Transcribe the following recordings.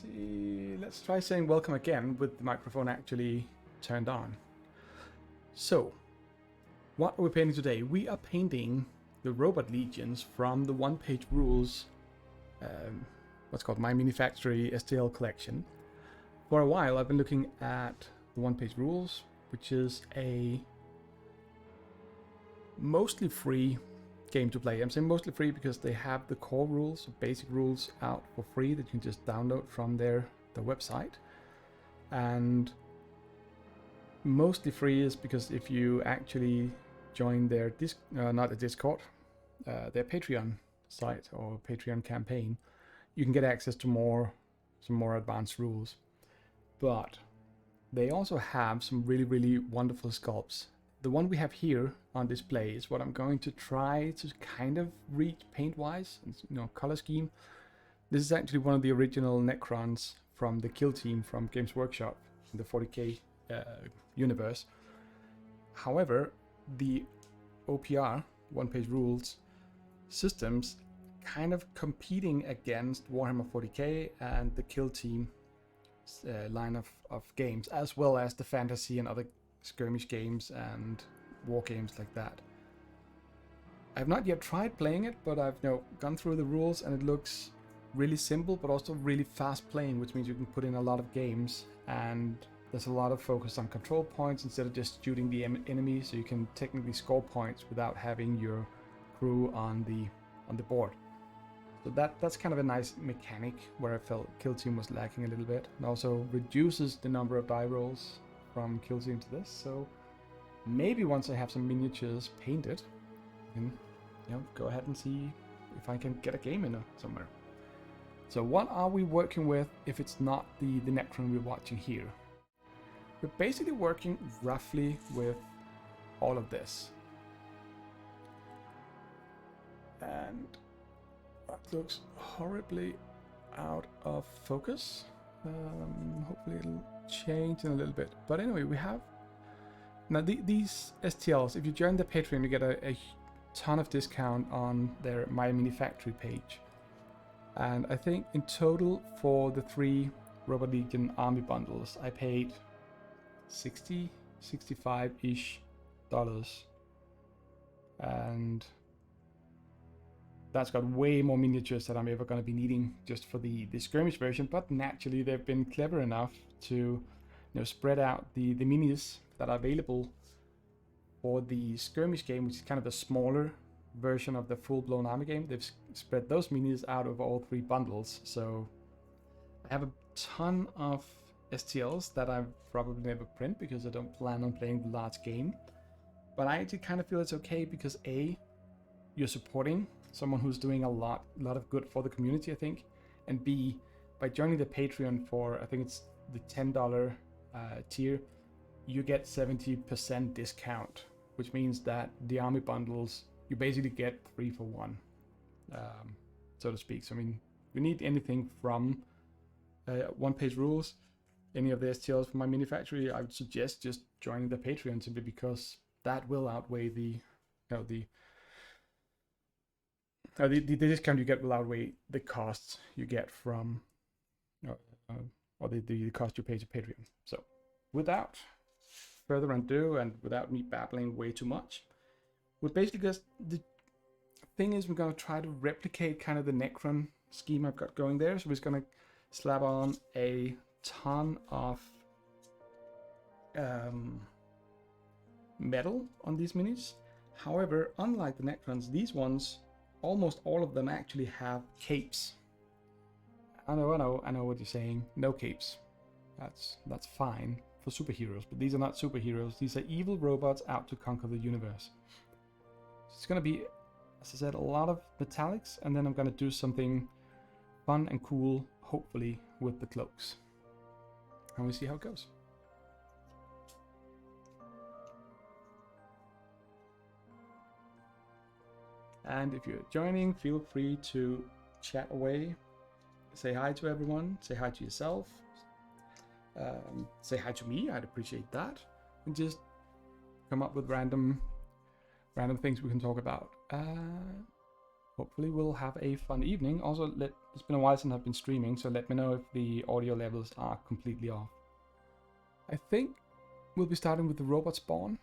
see. Let's try saying welcome again with the microphone actually turned on. So, what are we painting today? We are painting the robot legions from the one-page rules, what's called My Mini Factory STL collection. For a while, I've been looking at the one-page rules, which is a mostly free game to play. I'm saying mostly free because they have the core rules, basic rules out for free that you can just download from their website. And mostly free is because if you actually join their not a Discord, their Patreon site or Patreon campaign, you can get access to some more advanced rules. But they also have some really wonderful sculpts. The one we have here on display is what I'm going to try to kind of reach paint-wise, color scheme. This is actually one of the original Necrons from the Kill Team from Games Workshop in the 40k universe. However, the OPR, one-page rules, systems kind of competing against Warhammer 40k and the Kill Team line of games, as well as the fantasy and other skirmish games and war games like that. I've not yet tried playing it, but I've gone through the rules and it looks really simple but also really fast playing, which means you can put in a lot of games and there's a lot of focus on control points instead of just shooting the enemy, so you can technically score points without having your crew on the board. So that's kind of a nice mechanic where I felt Kill Team was lacking a little bit, and also reduces the number of die rolls from Kill Team to this. So maybe once I have some miniatures painted, and go ahead and see if I can get a game in somewhere. So what are we working with if it's not the Necron we're watching here? We're basically working roughly with all of this. And that looks horribly out of focus. Hopefully it'll change in a little bit. But anyway, we have now these STLs. If you join the Patreon, you get a ton of discount on their My Mini Factory page. And I think in total for the 3 Robot Legion army bundles, I paid $65-ish. And that's got way more miniatures that I'm ever going to be needing just for the skirmish version. But naturally, they've been clever enough to spread out the minis that are available for the skirmish game, which is kind of a smaller version of the full-blown army game. They've spread those minis out of all 3 bundles. So I have a ton of STLs that I probably never print because I don't plan on playing the large game. But I actually kind of feel it's okay because A, you're supporting someone who's doing a lot of good for the community, I think. And B, by joining the Patreon for, I think it's the $10 tier, you get 70% discount, which means that the army bundles, you basically get 3 for 1, so to speak. So I mean, you need anything from one-page rules, any of the STLs from My Mini Factory, I would suggest just joining the Patreon simply because that will outweigh the discount you get will outweigh the costs you get from, or the cost you pay to Patreon. So without further ado, and without me babbling way too much, we're basically just, the thing is we're going to try to replicate kind of the Necron scheme I've got going there. So we're just going to slap on a ton of metal on these minis. However, unlike the Necrons, these ones, almost all of them actually have capes. I know what you're saying. No capes. That's fine for superheroes, but these are not superheroes. These are evil robots out to conquer the universe. So it's going to be, as I said, a lot of metallics, and then I'm going to do something fun and cool, hopefully, with the cloaks. And we'll see how it goes. And if you're joining, feel free to chat away. Say hi to everyone. Say hi to yourself. Say hi to me. I'd appreciate that. And just come up with random things we can talk about. hopefully we'll have a fun evening. Also, it's been a while since I've been streaming, so let me know if the audio levels are completely off. I think we'll be starting with the robot spawn,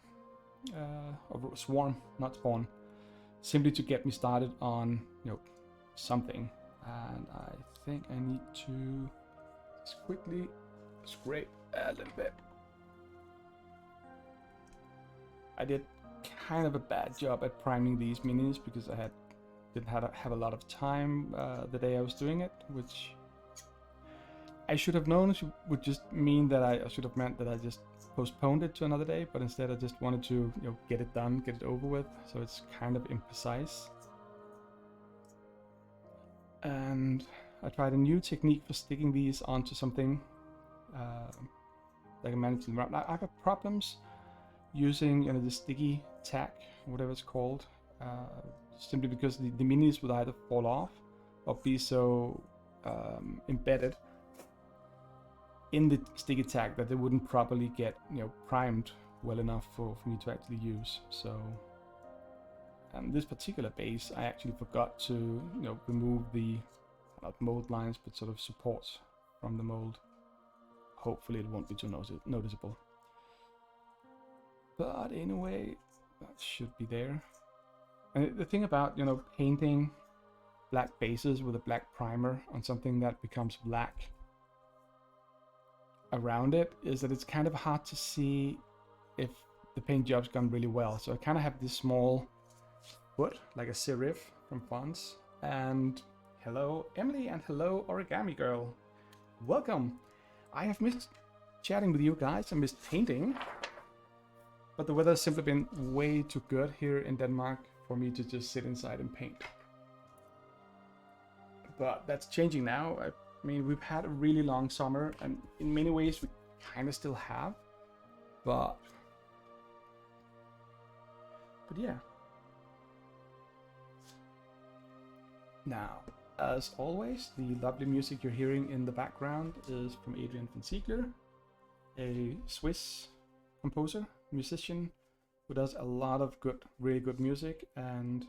or swarm, not spawn, simply to get me started on, something. And I think I need to just quickly scrape a little bit. I did kind of a bad job at priming these minis because I didn't have a lot of time the day I was doing it, which I should have known would just mean that I should have meant that I just postponed it to another day, but instead I just wanted to get it done, get it over with, so it's kind of imprecise. And I tried a new technique for sticking these onto something like I managed to run. I've had problems using the sticky tack, whatever it's called, simply because the minis would either fall off or be so embedded in the sticky tack that they wouldn't properly get primed well enough for me to actually use. So this particular base, I actually forgot to remove the not mold lines, but sort of supports from the mold. Hopefully it won't be too noticeable. But anyway, that should be there. And the thing about painting black bases with a black primer on something that becomes black around it is that it's kind of hard to see if the paint job's gone really well. So I kind of have this small foot, like a serif from fonts. And hello Emily, and hello Origami Girl. Welcome. I have missed chatting with you guys. I missed painting. But the weather's simply been way too good here in Denmark for me to just sit inside and paint. But that's changing now. I mean, we've had a really long summer, and in many ways we kind of still have. But yeah. Now, as always, the lovely music you're hearing in the background is from Adrian von Ziegler, a Swiss composer, musician, who does a lot of really good music and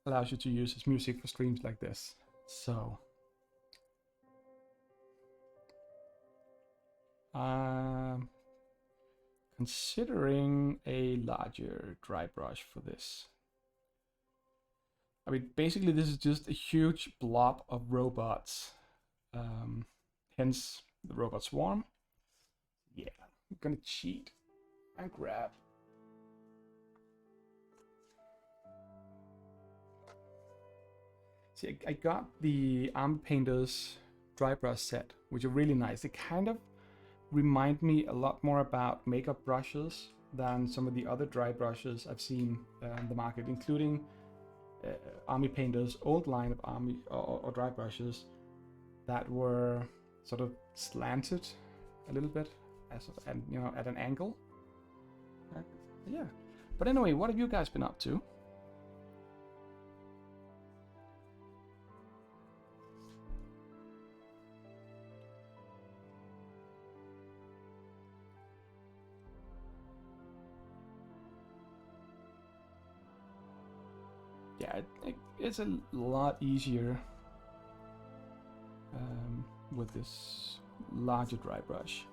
allows you to use his music for streams like this. So considering a larger dry brush for this. I mean, basically this is just a huge blob of robots, hence the robot swarm. Yeah, I'm gonna cheat and grab. See, I got the Army Painters dry brush set, which are really nice. They kind of remind me a lot more about makeup brushes than some of the other dry brushes I've seen in the market, including Army Painters' old line of army or dry brushes that were sort of slanted a little bit, and at an angle. Yeah. But anyway, what have you guys been up to? Yeah, it's a lot easier with this larger dry brush.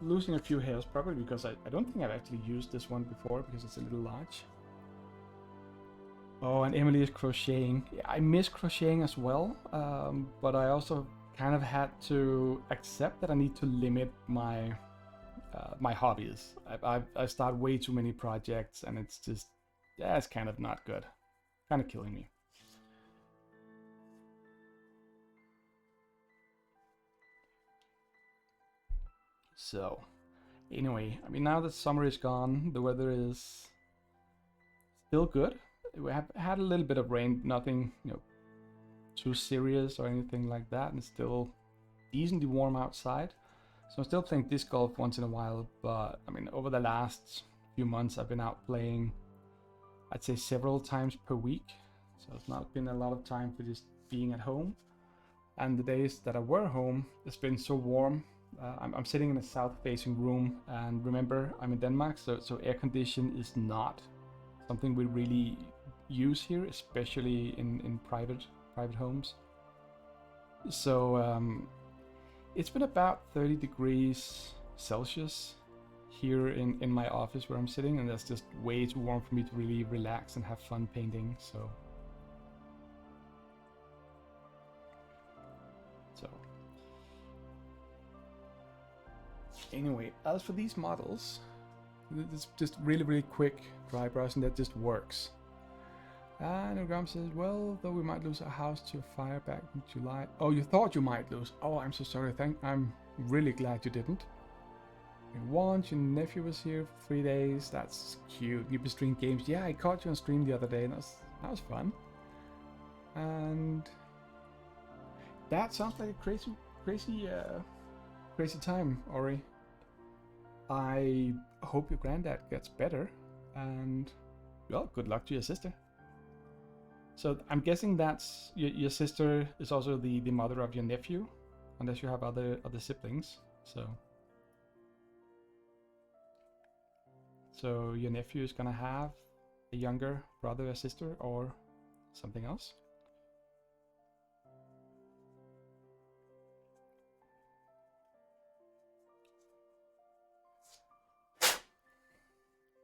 Losing a few hairs, probably because I don't think I've actually used this one before because it's a little large. Oh, and Emily is crocheting. Yeah, I miss crocheting as well, but I also kind of had to accept that I need to limit my my hobbies. I start way too many projects, and it's just, yeah, it's kind of not good. Kind of killing me. So, anyway, I mean, now that summer is gone, the weather is still good. We have had a little bit of rain, nothing, too serious or anything like that, and it's still decently warm outside. So I'm still playing disc golf once in a while, but I mean, over the last few months, I've been out playing, I'd say, several times per week. So it's not been a lot of time for just being at home. And the days that I were home, it's been so warm. I'm sitting in a south-facing room, and remember, I'm in Denmark, so air condition is not something we really use here, especially in private homes. So it's been about 30 degrees Celsius here in my office where I'm sitting, and that's just way too warm for me to really relax and have fun painting. So anyway, as for these models, it's just really quick dry brush, and that just works. And Graham says, well, though we might lose our house to a fire back in July. Oh, you thought you might lose. Oh, I'm so sorry. I'm really glad you didn't. And once your nephew was here for 3 days. That's cute. You've been streaming games. Yeah, I caught you on stream the other day, and that was fun. And that sounds like a crazy time, Ori. I hope your granddad gets better, and well, good luck to your sister. So I'm guessing that's your sister is also the mother of your nephew, unless you have other siblings. So your nephew is gonna have a younger brother or sister or something else.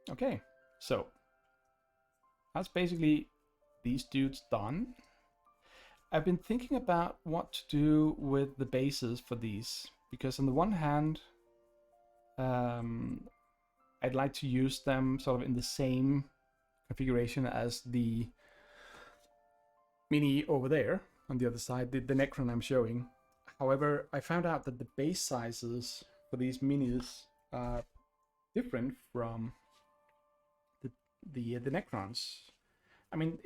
Okay, so that's basically these dudes done. I've been thinking about what to do with the bases for these, because on the one hand, I'd like to use them sort of in the same configuration as the mini over there on the other side, the Necron I'm showing. However, I found out that the base sizes for these minis are different from the Necrons. I mean,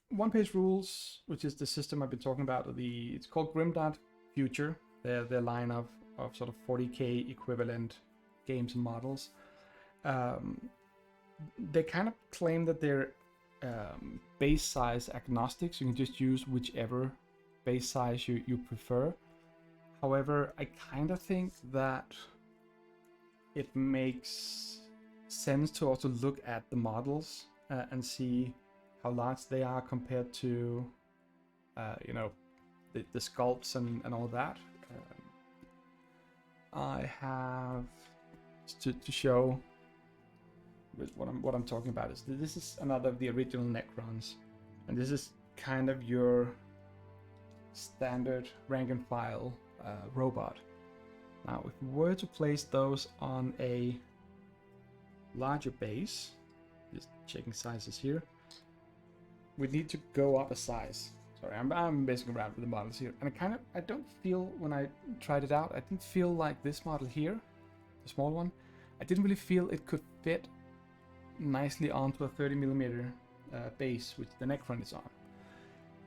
One Page Rules, which is the system I've been talking about, it's called Grimdark Future. Their line of sort of 40k equivalent games and models. They kind of claim that they're base size agnostic, so you can just use whichever base size you prefer. However, I kind of think that it makes sense to also look at the models and see how large they are compared to the sculpts and all that. I have to show what I'm talking about is this is another of the original Necrons, and this is kind of your standard rank and file robot. Now, if we were to place those on a larger base, just checking sizes here, we need to go up a size. Sorry, I'm messing around with the models here, and I don't feel, when I tried it out, I didn't feel like this model here, the small one, I didn't really feel it could fit nicely onto a 30mm base, which the Necron is on.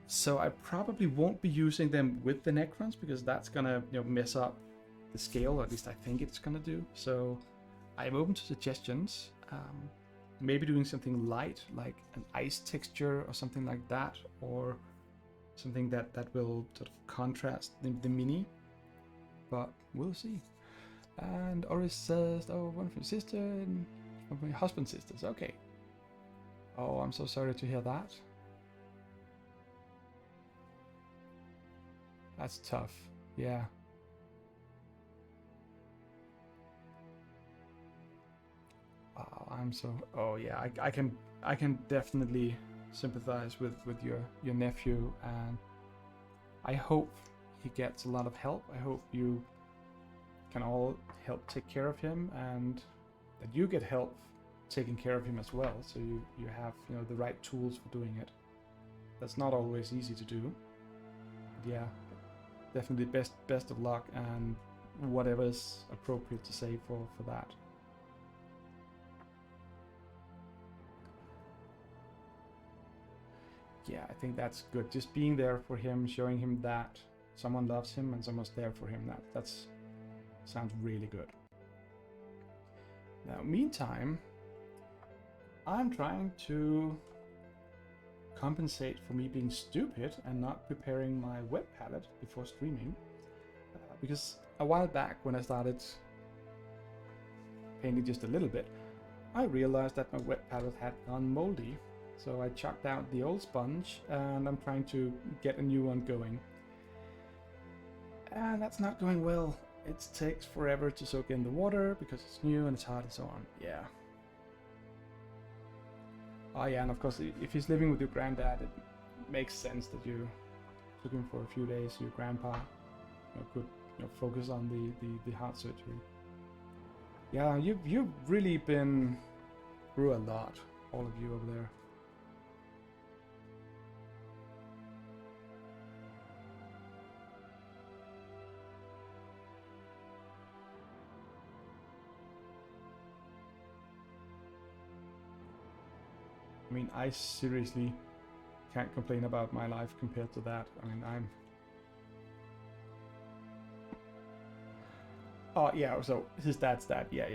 So I probably won't be using them with the Necrons, because that's gonna mess up the scale, or at least I think it's gonna do. So I'm open to suggestions. Maybe doing something light, like an ice texture or something like that, or something that will sort of contrast the mini, but we'll see. And Oris says, oh, one from your sister and one from your husband's sisters. Okay. Oh, I'm so sorry to hear that. That's tough. Yeah. I'm so. Oh yeah, I can definitely sympathize with your nephew, and I hope he gets a lot of help. I hope you can all help take care of him, and that you get help taking care of him as well, so you have the right tools for doing it. That's not always easy to do. But yeah, definitely best of luck, and whatever's appropriate to say for that. Yeah, I think that's good. Just being there for him, showing him that someone loves him and someone's there for him. That's sounds really good. Now, meantime, I'm trying to compensate for me being stupid and not preparing my web palette before streaming, because a while back when I started painting just a little bit, I realized that my web palette had gone moldy. So I chucked out the old sponge and I'm trying to get a new one going. And that's not going well. It takes forever to soak in the water because it's new and it's hard and so on. Yeah. Oh yeah, and of course if he's living with your granddad, it makes sense that you took him for a few days. Your grandpa could focus on the heart surgery. Yeah, you've really been through a lot, all of you over there. I mean, I seriously can't complain about my life compared to that. I mean, Oh, yeah, so his dad's dad. Yeah.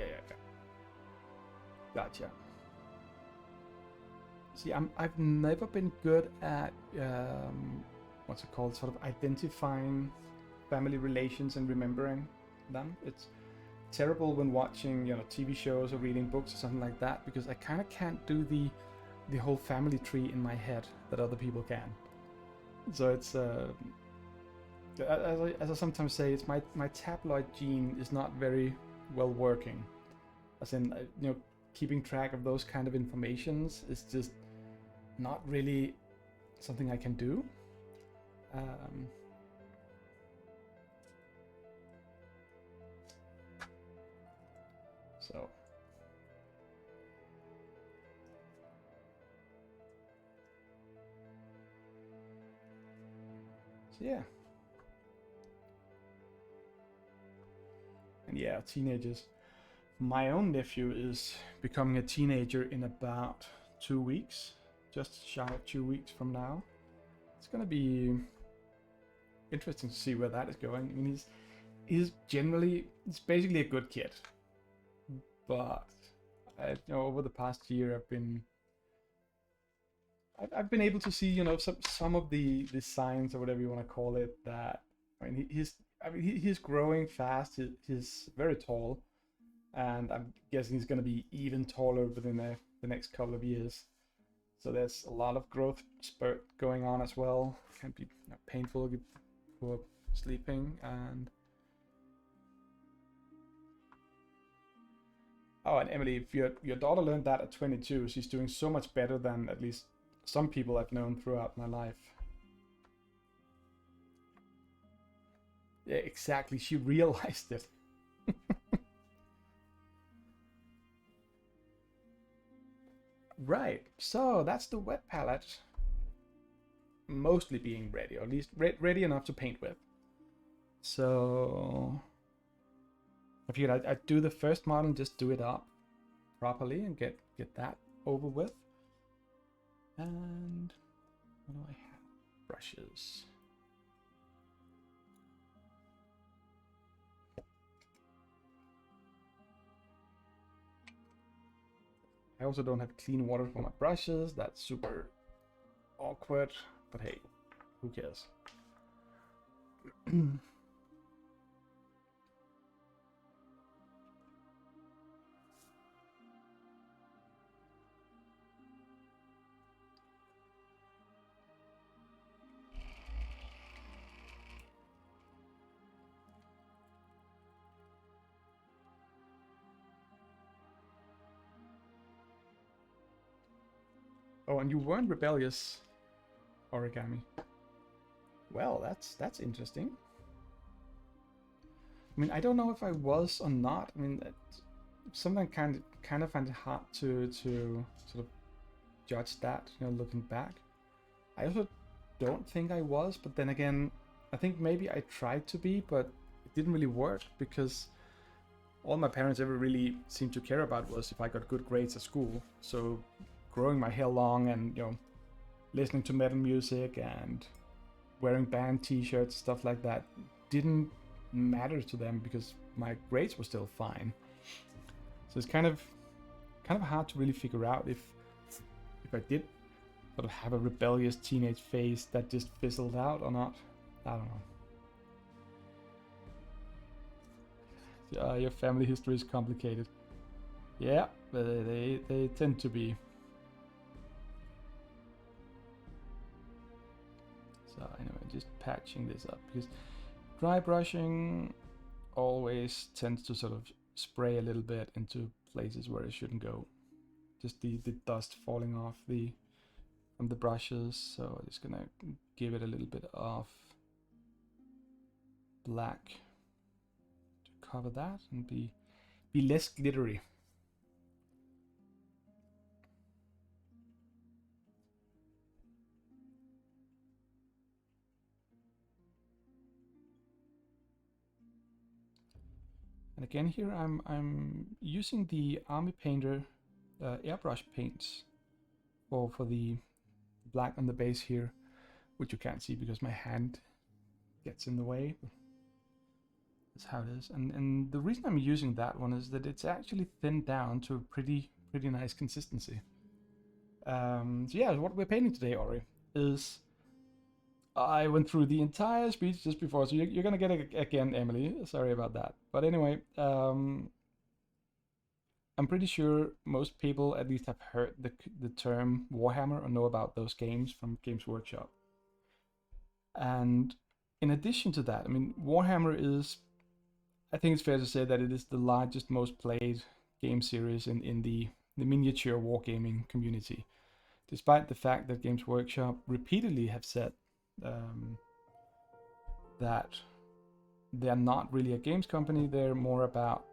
Gotcha. See, I've never been good at, what's it called, sort of identifying family relations and remembering them. It's terrible when watching, TV shows or reading books or something like that, because I kind of can't do the whole family tree in my head that other people can. So it's as I sometimes say, it's my tabloid gene is not very well working. As in, keeping track of those kind of informations is just not really something I can do. So. Yeah. And yeah, teenagers. My own nephew is becoming a teenager in about 2 weeks. Just shy of 2 weeks from now. It's gonna be interesting to see where that is going. I mean, he's basically a good kid. But over the past year I've been able to see, some of the signs or whatever you want to call it, that he's growing fast. He's very tall, and I'm guessing he's going to be even taller within the next couple of years. So there's a lot of growth spurt going on as well. Can be painful for sleeping. And oh, and Emily, if your daughter learned that at 22, she's doing so much better than at least some people I've known throughout my life. Yeah, exactly. She realized it. Right. So that's the wet palette mostly being ready, or at least ready enough to paint with. So I figured I'd do the first model and just do it up properly and get that over with. And what do I have? Brushes. I also don't have clean water for my brushes. That's super awkward, but hey, who cares? Oh, and you weren't rebellious, Origami. Well, that's interesting. I mean, I don't know if I was or not. I mean, something kind of find it hard to sort of judge that, looking back. I also don't think I was, but then again, I think maybe I tried to be, but it didn't really work, because all my parents ever really seemed to care about was if I got good grades at school. So growing my hair long and listening to metal music and wearing band t-shirts, stuff like that, didn't matter to them because my grades were still fine. So it's kind of hard to really figure out if I did sort of have a rebellious teenage phase that just fizzled out or not. I don't know. Your family history is complicated. Yeah, they tend to be. patching this up, because dry brushing always tends to sort of spray a little bit into places where it shouldn't go. Just the dust falling off from the brushes. So I'm just gonna give it a little bit of black to cover that and be less glittery. And again here I'm using the Army Painter airbrush paints for the black on the base here, which you can't see because my hand gets in the way. That's how it is. And the reason I'm using that one is that it's actually thinned down to a pretty nice consistency. So yeah, what we're painting today, Ori, is I went through the entire speech just before, so you're gonna get it again, Emily. Sorry about that. But anyway, I'm pretty sure most people at least have heard the term Warhammer or know about those games from Games Workshop. And in addition to that, I mean, Warhammer is, I think it's fair to say that it is the largest, most played game series in the miniature wargaming community, despite the fact that Games Workshop repeatedly have said that they're not really a games company. They're more about,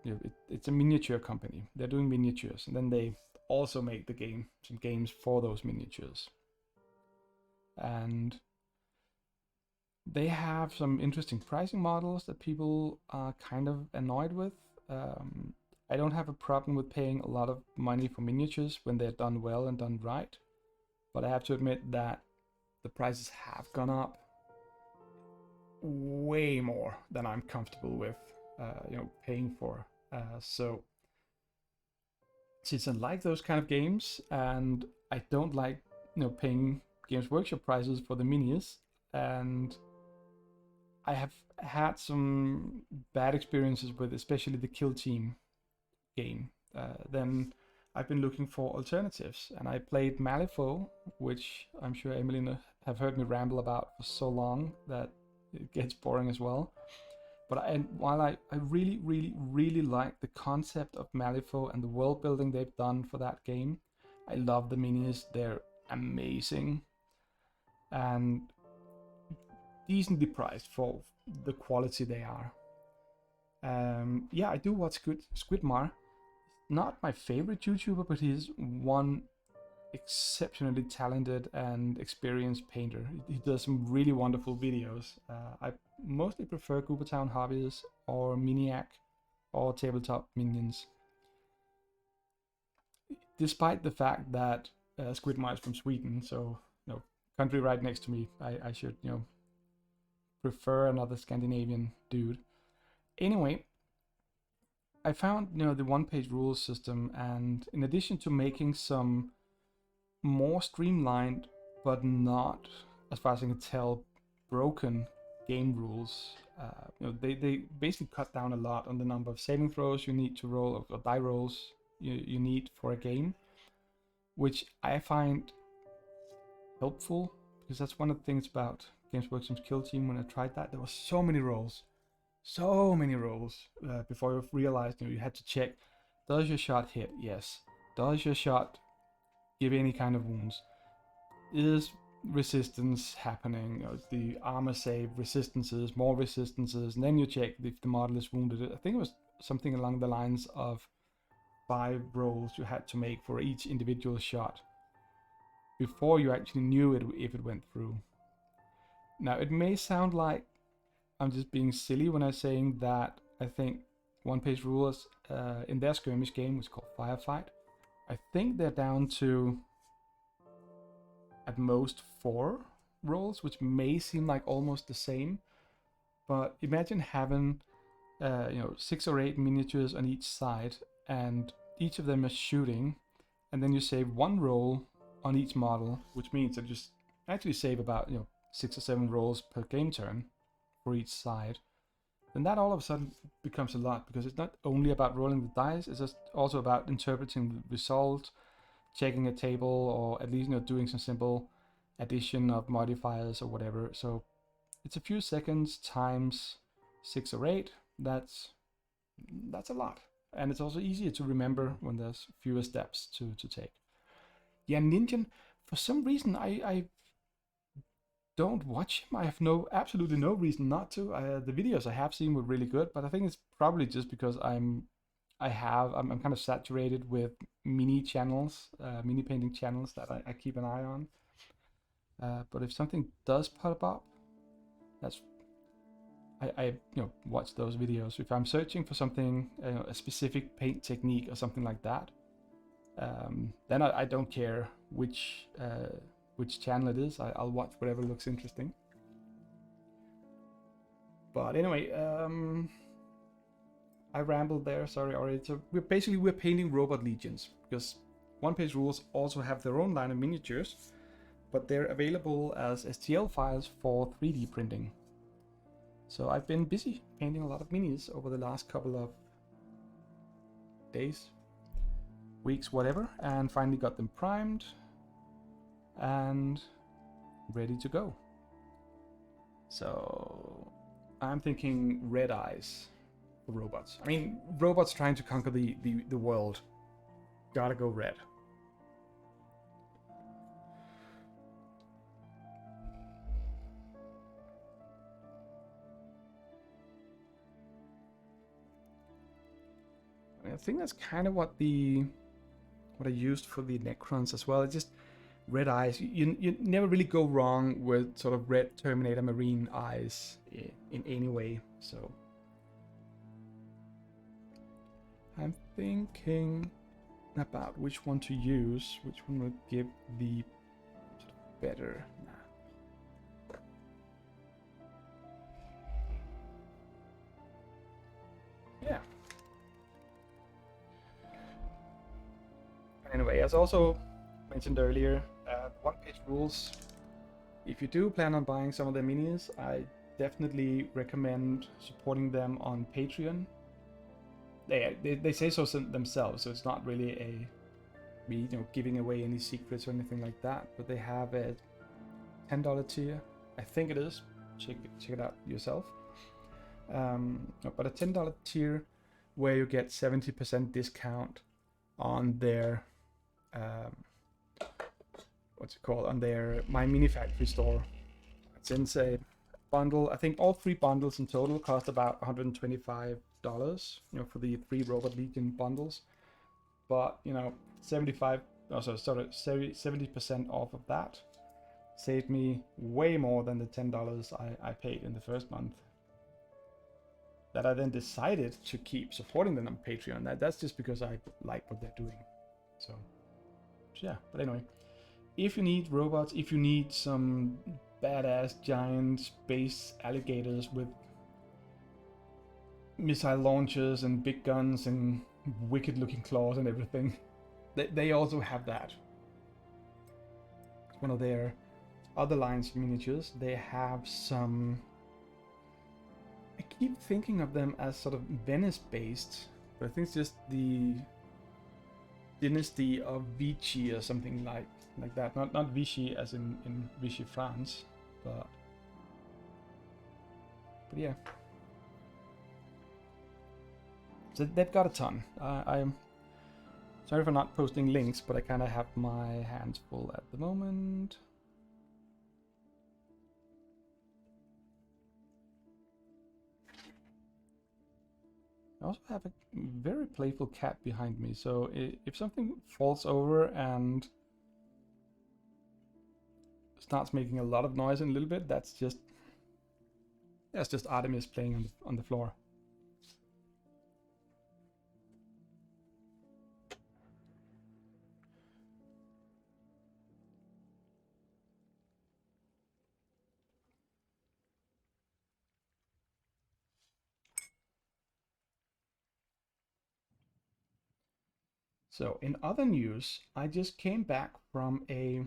it's a miniature company. They're doing miniatures, and then they also make some games for those miniatures. And they have some interesting pricing models that people are kind of annoyed with. I don't have a problem with paying a lot of money for miniatures when they're done well and done right, but I have to admit that the prices have gone up way more than I'm comfortable with, paying for. So since I like those kind of games, and I don't like, paying Games Workshop prices for the minis, and I have had some bad experiences with especially the Kill Team game. Then I've been looking for alternatives, and I played Malifaux, which I'm sure Emily have heard me ramble about for so long that it gets boring as well. But while I really like the concept of Malifaux and the world building they've done for that game, I love the minis. They're amazing and decently priced for the quality they are. Yeah, I do watch Squidmar. Not my favorite YouTuber, but he's one exceptionally talented and experienced painter. He does some really wonderful videos. I mostly prefer Goobertown Hobbies or Miniac or Tabletop Minions. Despite the fact that Squidmar is from Sweden, so country right next to me, I should prefer another Scandinavian dude. Anyway, I found the one-page rules system, and in addition to making some more streamlined but not, as far as I can tell, broken game rules, they basically cut down a lot on the number of saving throws you need to roll, or die rolls you need for a game, which I find helpful, because that's one of the things about Games Workshop's Kill Team. When I tried that, there were so many rolls before you realized you had to check, does your shot hit? Yes. Does your shot give any kind of wounds? Is resistance happening? The armor save resistances, more resistances, and then you check if the model is wounded. I think it was something along the lines of 5 rolls you had to make for each individual shot before you actually knew if it went through. Now, it may sound like I'm just being silly when I'm saying that I think one-page rules in their skirmish game, which is called Firefight, I think they're down to at most 4 rolls, which may seem like almost the same. But imagine having 6 or 8 miniatures on each side, and each of them is shooting, and then you save 1 roll on each model, which means that you just actually save about 6 or 7 rolls per game turn for each side. Then that all of a sudden becomes a lot, because it's not only about rolling the dice, it's just also about interpreting the result, checking a table, or at least doing some simple addition of modifiers or whatever. So it's a few seconds times 6 or 8. That's a lot. And it's also easier to remember when there's fewer steps to take. Yeah, Ninjan, for some reason I don't watch him. I have absolutely no reason not to. The videos I have seen were really good, but I think it's probably just because I'm kind of saturated with mini channels, mini painting channels that I keep an eye on. But if something does pop up, that's I watch those videos. If I'm searching for something, a specific paint technique or something like that, then I don't care which channel it is. I'll watch whatever looks interesting. But anyway, I rambled there. Sorry already. So we're painting robot legions because One Page Rules also have their own line of miniatures, but they're available as STL files for 3D printing. So I've been busy painting a lot of minis over the last couple of days, weeks, whatever, and finally got them primed and ready to go. So I'm thinking red eyes for robots. I mean, robots trying to conquer the world. Gotta go red. I think that's kind of what I used for the Necrons as well. It's just red eyes. You never really go wrong with sort of red Terminator Marine eyes in any way. So I'm thinking about which one to use, which one would give the sort of better. Yeah. Anyway, as also mentioned earlier, One Page Rules. If you do plan on buying some of their minis, I definitely recommend supporting them on Patreon. They say so themselves, so it's not really me giving away any secrets or anything like that. But they have a $10 tier, I think it is. Check it out yourself. But a $10 tier where you get 70% discount on their what's it called, on their My Mini Factory store. Since a bundle, I think all 3 bundles in total cost about $125, for the 3 Robot Legion bundles. But 70% off of that saved me way more than the $10 I paid in the first month. That I then decided to keep supporting them on Patreon. That's just because I like what they're doing. So yeah, but anyway, if you need robots, if you need some badass giant space alligators with missile launchers and big guns and wicked looking claws and everything, they also have that. It's one of their other lines of miniatures. They have some, I keep thinking of them as sort of Venice based, but I think it's just the dynasty of Vichy or something like that. Not Vichy as in Vichy France, but yeah. So they've got a ton. I'm sorry for not posting links, but I kind of have my hands full at the moment. I also have a very playful cat behind me, so if something falls over and starts making a lot of noise in a little bit, that's just Artemis playing on the floor. So in other news, I just came back from a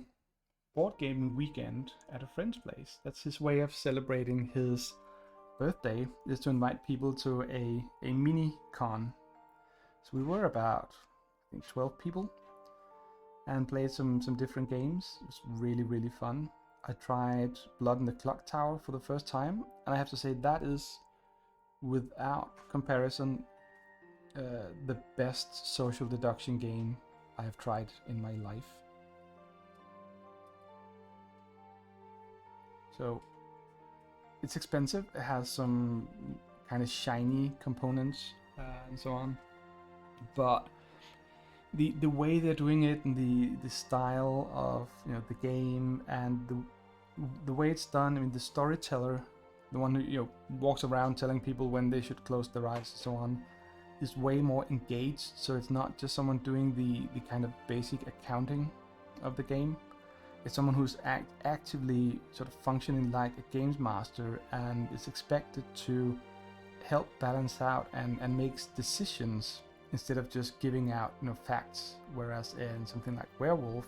board gaming weekend at a friend's place. That's his way of celebrating his birthday, is to invite people to a mini con. So we were about, I think, 12 people and played some different games. It was really, really fun. I tried Blood in the Clock Tower for the first time, and I have to say that is, without comparison, the best social deduction game I have tried in my life. So it's expensive. It has some kind of shiny components and so on, but the way they're doing it and the style of the game and the way it's done. I mean, the storyteller, the one who walks around telling people when they should close their eyes and so on, is way more engaged. So it's not just someone doing the kind of basic accounting of the game. It's someone who's actively sort of functioning like a games master and is expected to help balance out and makes decisions instead of just giving out facts. Whereas in something like Werewolf,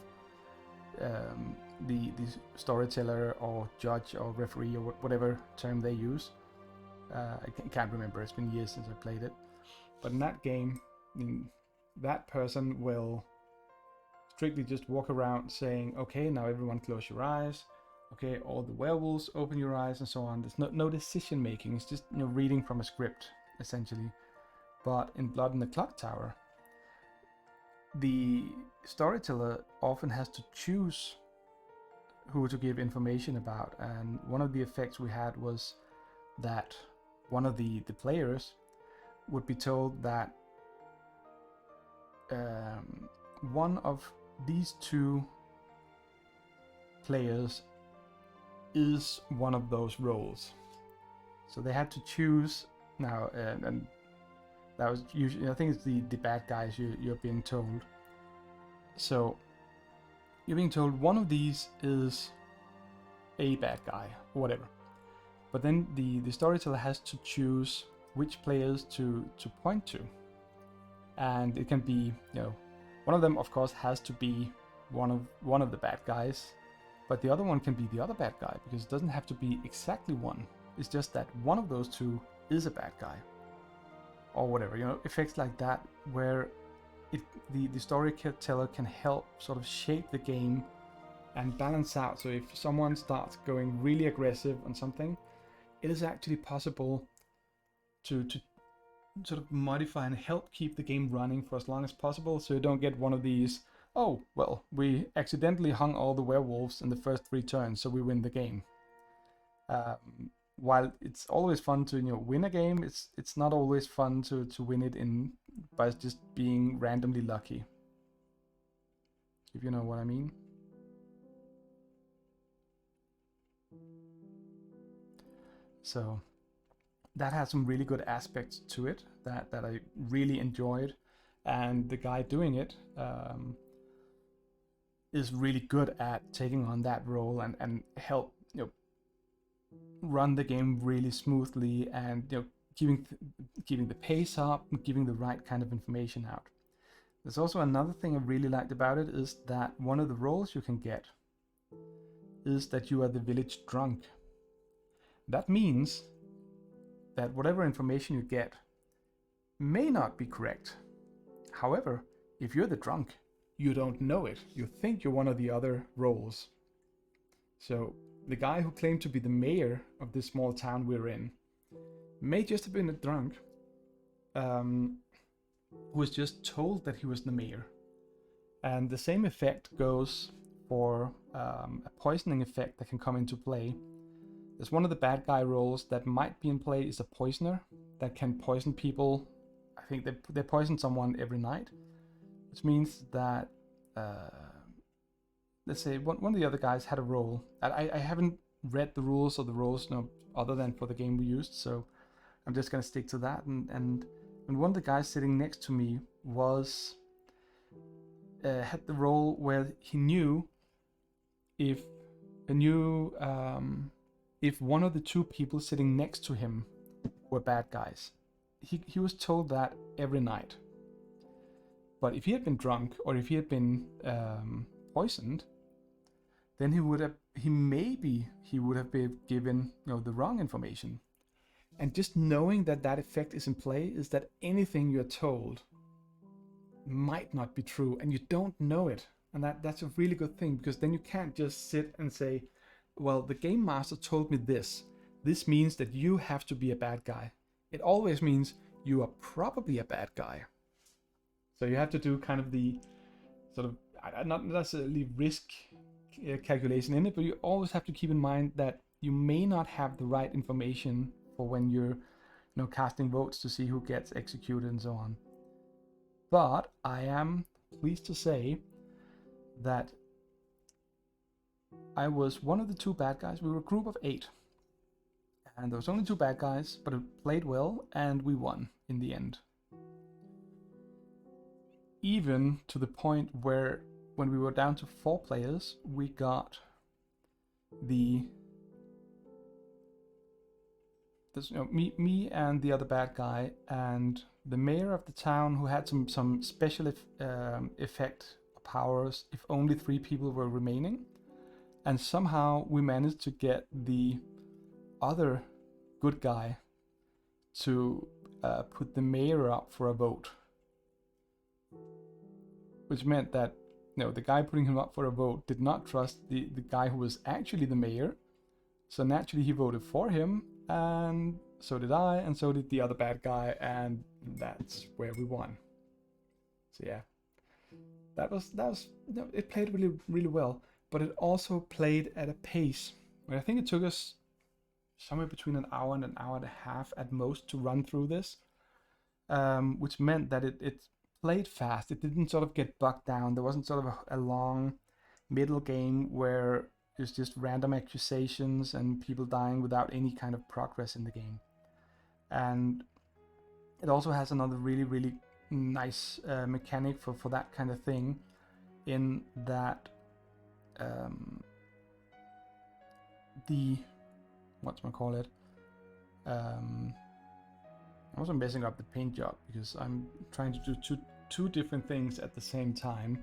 the storyteller or judge or referee or whatever term they use, I can't remember, it's been years since I played it, but in that game, that person will strictly just walk around saying, okay, now everyone close your eyes, okay, all the werewolves open your eyes, and so on. There's no decision making. It's just reading from a script essentially. But in Blood in the Clock Tower, the storyteller often has to choose who to give information about, and one of the effects we had was that one of the players would be told that one of these two players is one of those roles. So they had to choose now, and that was usually, I think it's the bad guys you're being told. So you're being told one of these is a bad guy or whatever. But then the storyteller has to choose which players to point to. And it can be, one of them of course has to be one of the bad guys, but the other one can be the other bad guy, because it doesn't have to be exactly one. It's just that one of those two is a bad guy. Or whatever, effects like that, where the storyteller can help sort of shape the game and balance out. So if someone starts going really aggressive on something, it is actually possible to sort of modify and help keep the game running for as long as possible, so you don't get one of these, oh, well, we accidentally hung all the werewolves in the first 3 turns, so we win the game. While it's always fun to win a game, it's not always fun to win it by just being randomly lucky, if you know what I mean. So that has some really good aspects to it that I really enjoyed, and the guy doing it is really good at taking on that role and help run the game really smoothly, and keeping the pace up, giving the right kind of information out. There's also another thing I really liked about it, is that one of the roles you can get is that you are the village drunk. That means that whatever information you get may not be correct. However, if you're the drunk, you don't know it. You think you're one of the other roles. So the guy who claimed to be the mayor of this small town we're in may just have been a drunk who was just told that he was the mayor. And the same effect goes for a poisoning effect that can come into play. There's one of the bad guy roles that might be in play is a poisoner that can poison people. I think they poison someone every night, which means that let's say one of the other guys had a role. I haven't read the rules of the roles other than for the game we used, so I'm just gonna stick to that. And one of the guys sitting next to me was had the role where he knew if one of the 2 people sitting next to him were bad guys. He was told that every night. But if he had been drunk, or if he had been poisoned, then he would have been given the wrong information. And just knowing that effect is in play is that anything you're told might not be true, and you don't know it. And that's a really good thing, because then you can't just sit and say, well, the game master told me this. This means that you have to be a bad guy. It always means you are probably a bad guy. So you have to do kind of the sort of, not necessarily risk calculation in it, but you always have to keep in mind that you may not have the right information for when you're casting votes to see who gets executed and so on. But I am pleased to say that I was one of the 2 bad guys. We were a group of 8. And there was only 2 bad guys, but it played well, and we won in the end. Even to the point where, when we were down to 4 players, we got me and the other bad guy, and the mayor of the town, who had some special effect powers if only 3 people were remaining. And somehow we managed to get the other good guy to put the mayor up for a vote. Which meant that the guy putting him up for a vote did not trust the guy who was actually the mayor. So naturally he voted for him, and so did I, and so did the other bad guy, and that's where we won. So yeah, that was it played really, really well, but it also played at a pace where I think it took us somewhere between an hour and an hour and a half at most to run through this, which meant that it played fast. It didn't sort of get bogged down. There wasn't sort of a long middle game where it's just random accusations and people dying without any kind of progress in the game. And it also has another really, really nice mechanic for that kind of thing, in that I wasn't messing up the paint job because I'm trying to do two different things at the same time.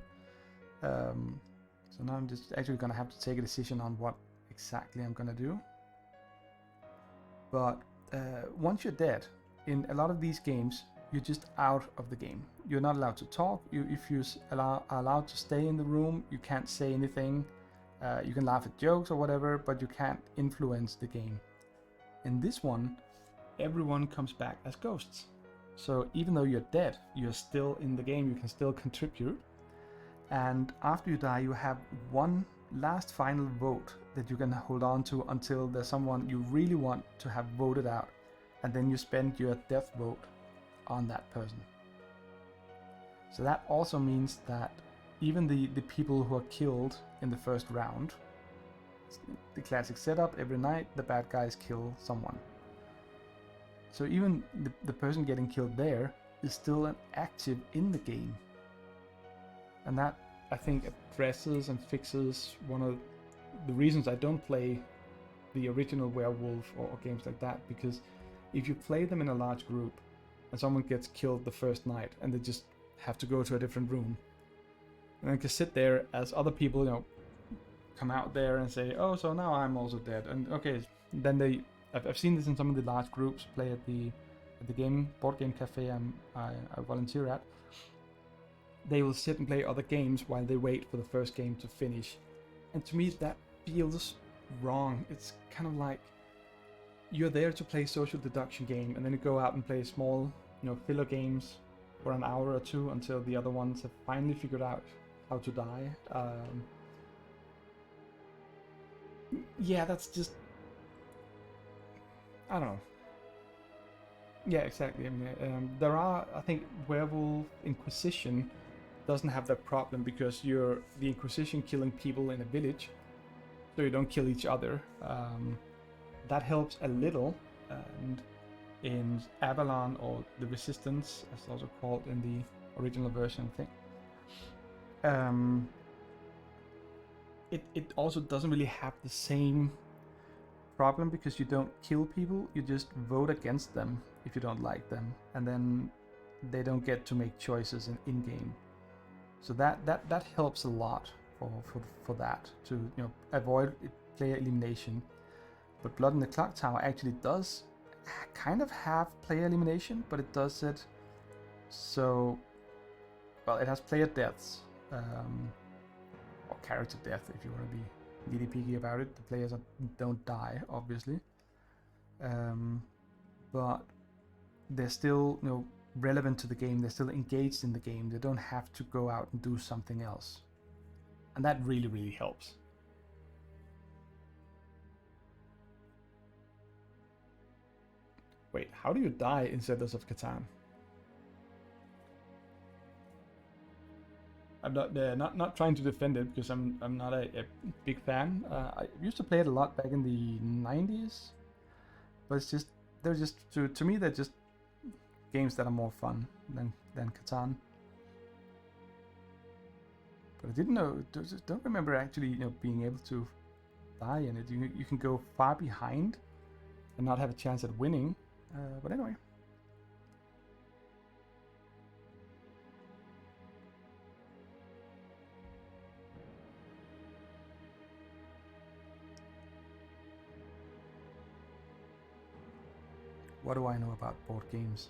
So now I'm just actually gonna have to take a decision on what exactly I'm gonna do. But once you're dead, in a lot of these games, you're just out of the game. You're not allowed to talk. If you are allowed to stay in the room, you can't say anything. You can laugh at jokes or whatever, but you can't influence the game. In this one, everyone comes back as ghosts. So even though you're dead, you're still in the game, you can still contribute. And after you die, you have one last final vote that you can hold on to until there's someone you really want to have voted out. And then you spend your death vote on that person. So that also means that even the people who are killed in the first round, the classic setup, every night the bad guys kill someone. So even the person getting killed there is still active in the game. And that, I think, addresses and fixes one of the reasons I don't play the original Werewolf or games like that, because if you play them in a large group and someone gets killed the first night and they just have to go to a different room, and they can sit there as other people, come out there and say, oh, so now I'm also dead. And okay, then I've seen this in some of the large groups play at the board game cafe I volunteer at. They will sit and play other games while they wait for the first game to finish. And to me, that feels wrong. It's kind of like you're there to play social deduction game, and then you go out and play small, filler games for an hour or two until the other ones have finally figured out how to die. Yeah, that's just, I don't know. Yeah, exactly. I mean, there are, I think, Werewolf Inquisition doesn't have that problem because you're the Inquisition killing people in a village, so you don't kill each other. That helps a little, and in Avalon, or the Resistance, as it's also called in the original version, I think. It also doesn't really have the same problem because you don't kill people, you just vote against them if you don't like them, and then they don't get to make choices in game. So that helps a lot for that, to avoid player elimination. But Blood in the Clock Tower actually does kind of have player elimination, but it does it so, well, it has player deaths, or character death if you want to be nitty-picky about it. The players don't die, obviously, but they're still, you know, relevant to the game. They're still engaged in the game. They don't have to go out and do something else, and that really, really helps. Wait, how do you die in Settlers of Catan? I'm not trying to defend it because I'm not a big fan. I used to play it a lot back in the 90s, but it's just they're just to me they're just games that are more fun than Catan. But I didn't know, don't remember actually, you know, being able to die in it. You can go far behind and not have a chance at winning. But anyway. What do I know about board games?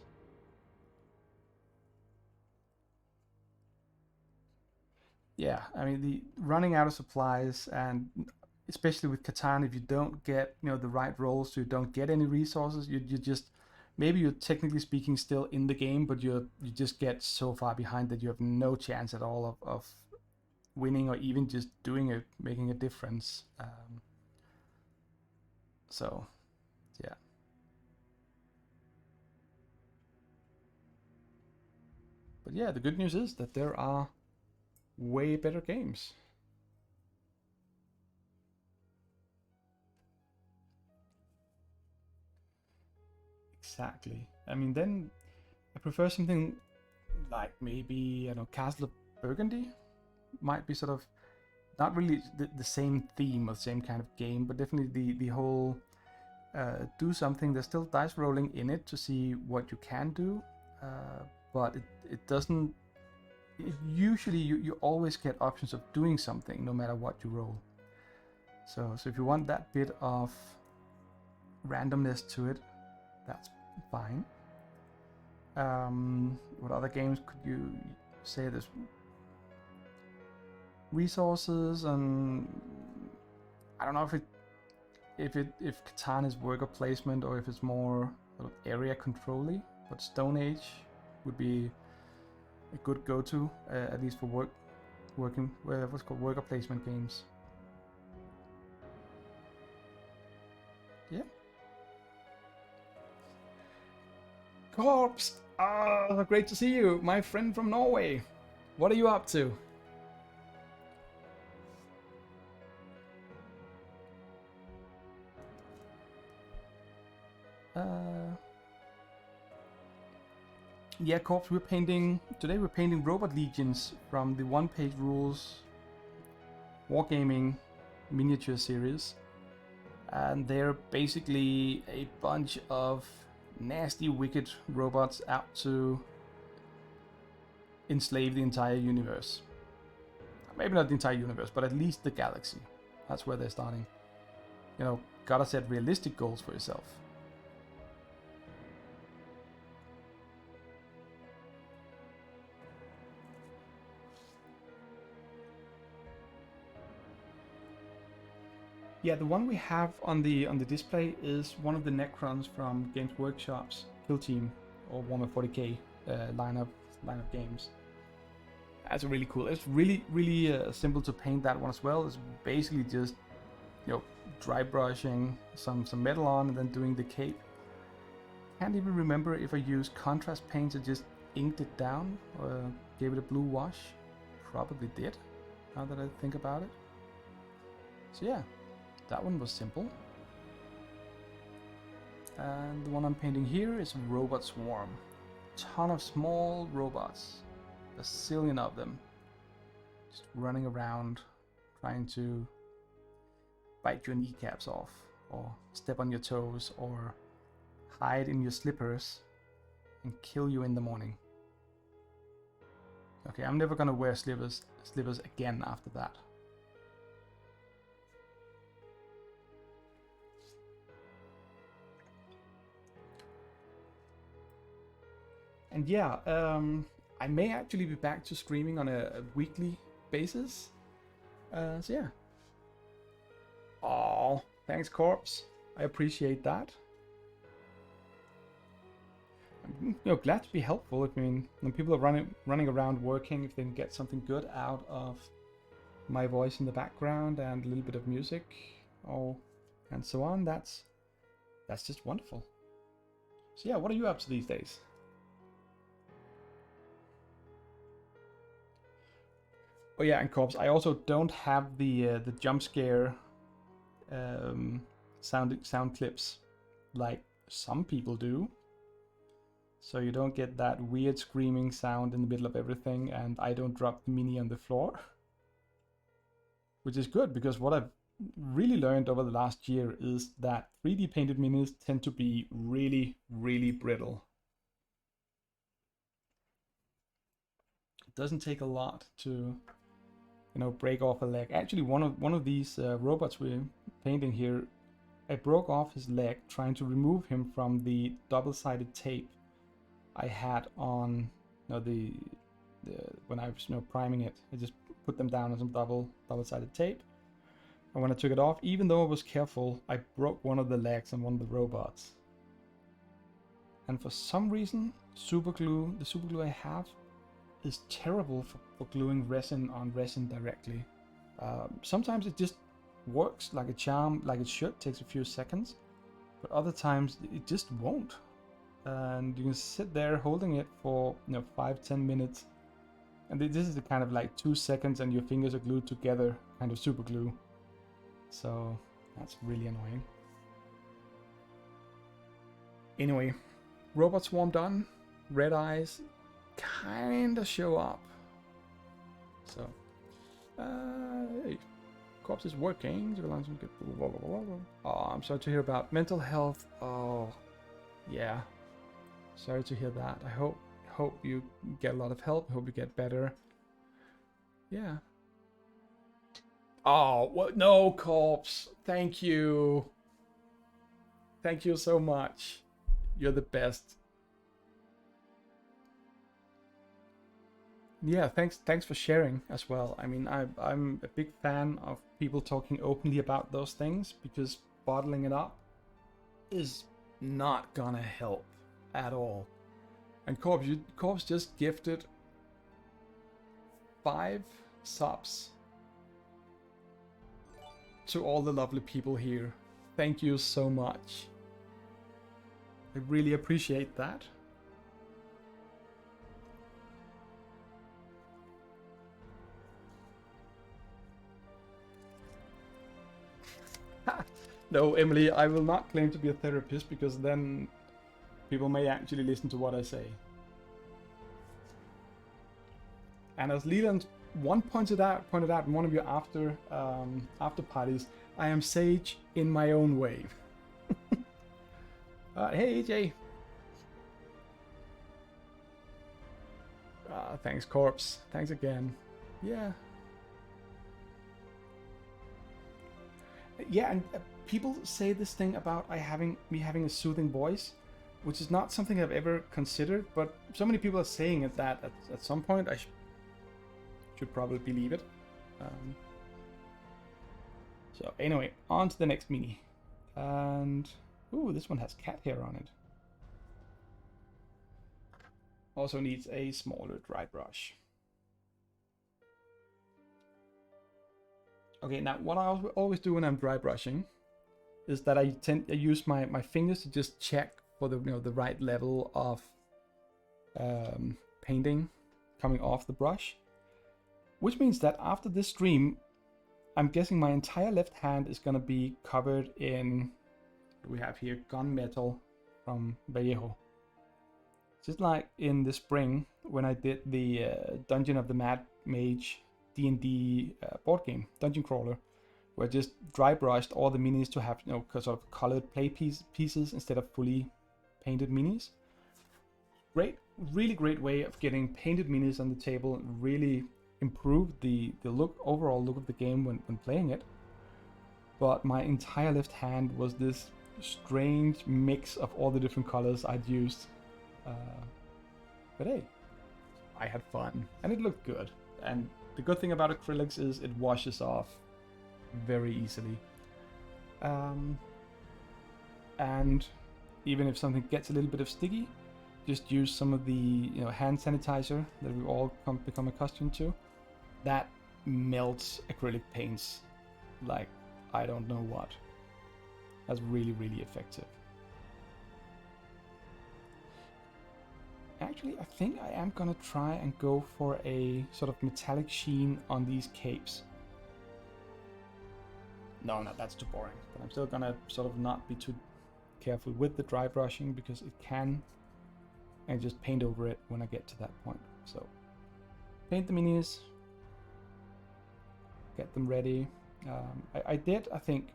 Yeah, I mean, the running out of supplies, and especially with Catan, if you don't get, you know, the right rolls, you don't get any resources, you just, maybe you're technically speaking still in the game, but you just get so far behind that you have no chance at all of winning or even just doing it, making a difference. So, yeah. But yeah, the good news is that there are way better games. Exactly. I mean, then I prefer something like maybe, I don't know, Castle of Burgundy. Might be sort of not really the same theme or the same kind of game, but definitely the whole do something. There's still dice rolling in it to see what you can do, but it doesn't. Usually you always get options of doing something no matter what you roll. So if you want that bit of randomness to it, that's fine. What other games could you say? There's resources, and I don't know if Catan is worker placement or if it's more sort of area controlly, but Stone Age would be a good go-to, at least for working what's called worker placement games. Yeah. Corpse! Ah, great to see you, my friend from Norway. What are you up to? Yeah, Corpse, today we're painting Robot Legions from the one-page rules Wargaming miniature series. And they're basically a bunch of nasty, wicked robots out to enslave the entire universe. Maybe not the entire universe, but at least the galaxy. That's where they're starting. You know, gotta set realistic goals for yourself. Yeah, the one we have on the display is one of the Necrons from Games Workshop's Kill Team or Warhammer 40k line of games. That's really cool. It's really simple to paint that one as well. It's basically just, you know, dry brushing some metal on and then doing the cape. Can't even remember if I used contrast paints or just inked it down or gave it a blue wash. Probably did, now that I think about it. So yeah, that one was simple. And the one I'm painting here is Robot Swarm. Ton of small robots, a zillion of them, just running around trying to bite your kneecaps off, or step on your toes, or hide in your slippers and kill you in the morning. Okay, I'm never gonna wear slippers again after that. And yeah, I may actually be back to streaming on a weekly basis. So yeah. Oh, thanks, Corpse. I appreciate that. I'm glad to be helpful. I mean, when people are running around working, if they can get something good out of my voice in the background and a little bit of music, and so on, that's just wonderful. So yeah, what are you up to these days? Oh yeah, and Corpse, I also don't have the jump scare sound clips like some people do. So you don't get that weird screaming sound in the middle of everything, and I don't drop the mini on the floor. Which is good, because what I've really learned over the last year is that 3D painted minis tend to be really, really brittle. It doesn't take a lot to, break off a leg. Actually, one of these robots we're painting here, I broke off his leg trying to remove him from the double-sided tape I had on the when I was priming it. I just put them down on some double-sided tape, and when I took it off, even though I was careful, I broke one of the legs on one of the robots. And for some reason, the super glue I have is terrible for gluing resin on resin directly. Sometimes it just works like a charm, like it should, takes a few seconds, but other times it just won't. And you can sit there holding it for 5-10 minutes, and this is the kind of like 2 seconds and your fingers are glued together kind of super glue. So that's really annoying. Anyway, robot swarm done. Red eyes kinda show up. So hey, Corpse is working. Oh, I'm sorry to hear about mental health. Oh yeah, sorry to hear that. I hope you get a lot of help. I hope you get better. Yeah. Oh, what? No, Corpse. Thank you. Thank you so much. You're the best. Yeah, thanks for sharing as well. I mean, I'm a big fan of people talking openly about those things, because bottling it up is not gonna help at all. And Corpse just gifted 5 subs to all the lovely people here. Thank you so much. I really appreciate that. No, Emily, I will not claim to be a therapist, because then people may actually listen to what I say. And as Leland pointed out in one of your after parties, I am sage in my own way. Hey, AJ. Thanks, Corpse. Thanks again. Yeah. Yeah, and people say this thing about me having a soothing voice, which is not something I've ever considered, but so many people are saying it that at some point I should probably believe it. So anyway, on to the next mini. And ooh, this one has cat hair on it. Also needs a smaller dry brush. Okay, now what I always do when I'm dry brushing is that I use my fingers to just check for the the right level of painting coming off the brush. Which means that after this stream, I'm guessing my entire left hand is gonna be covered in, what do we have here, gunmetal from Vallejo. Just like in the spring when I did the Dungeon of the Mad Mage D&D board game, Dungeon Crawler, where I just dry brushed all the minis to have sort of colored play pieces instead of fully painted minis. Really great way of getting painted minis on the table, and really improved the overall look of the game when playing it. But my entire left hand was this strange mix of all the different colors I'd used. But hey, I had fun and it looked good. And the good thing about acrylics is it washes off very easily. And even if something gets a little bit of sticky, just use some of the hand sanitizer that we've all become accustomed to. That melts acrylic paints like I don't know what. That's really, really effective. Actually, I think I am gonna try and go for a sort of metallic sheen on these capes. No, that's too boring. But I'm still gonna sort of not be too careful with the dry brushing because it can, and just paint over it when I get to that point. So paint the minis, get them ready. I did, I think,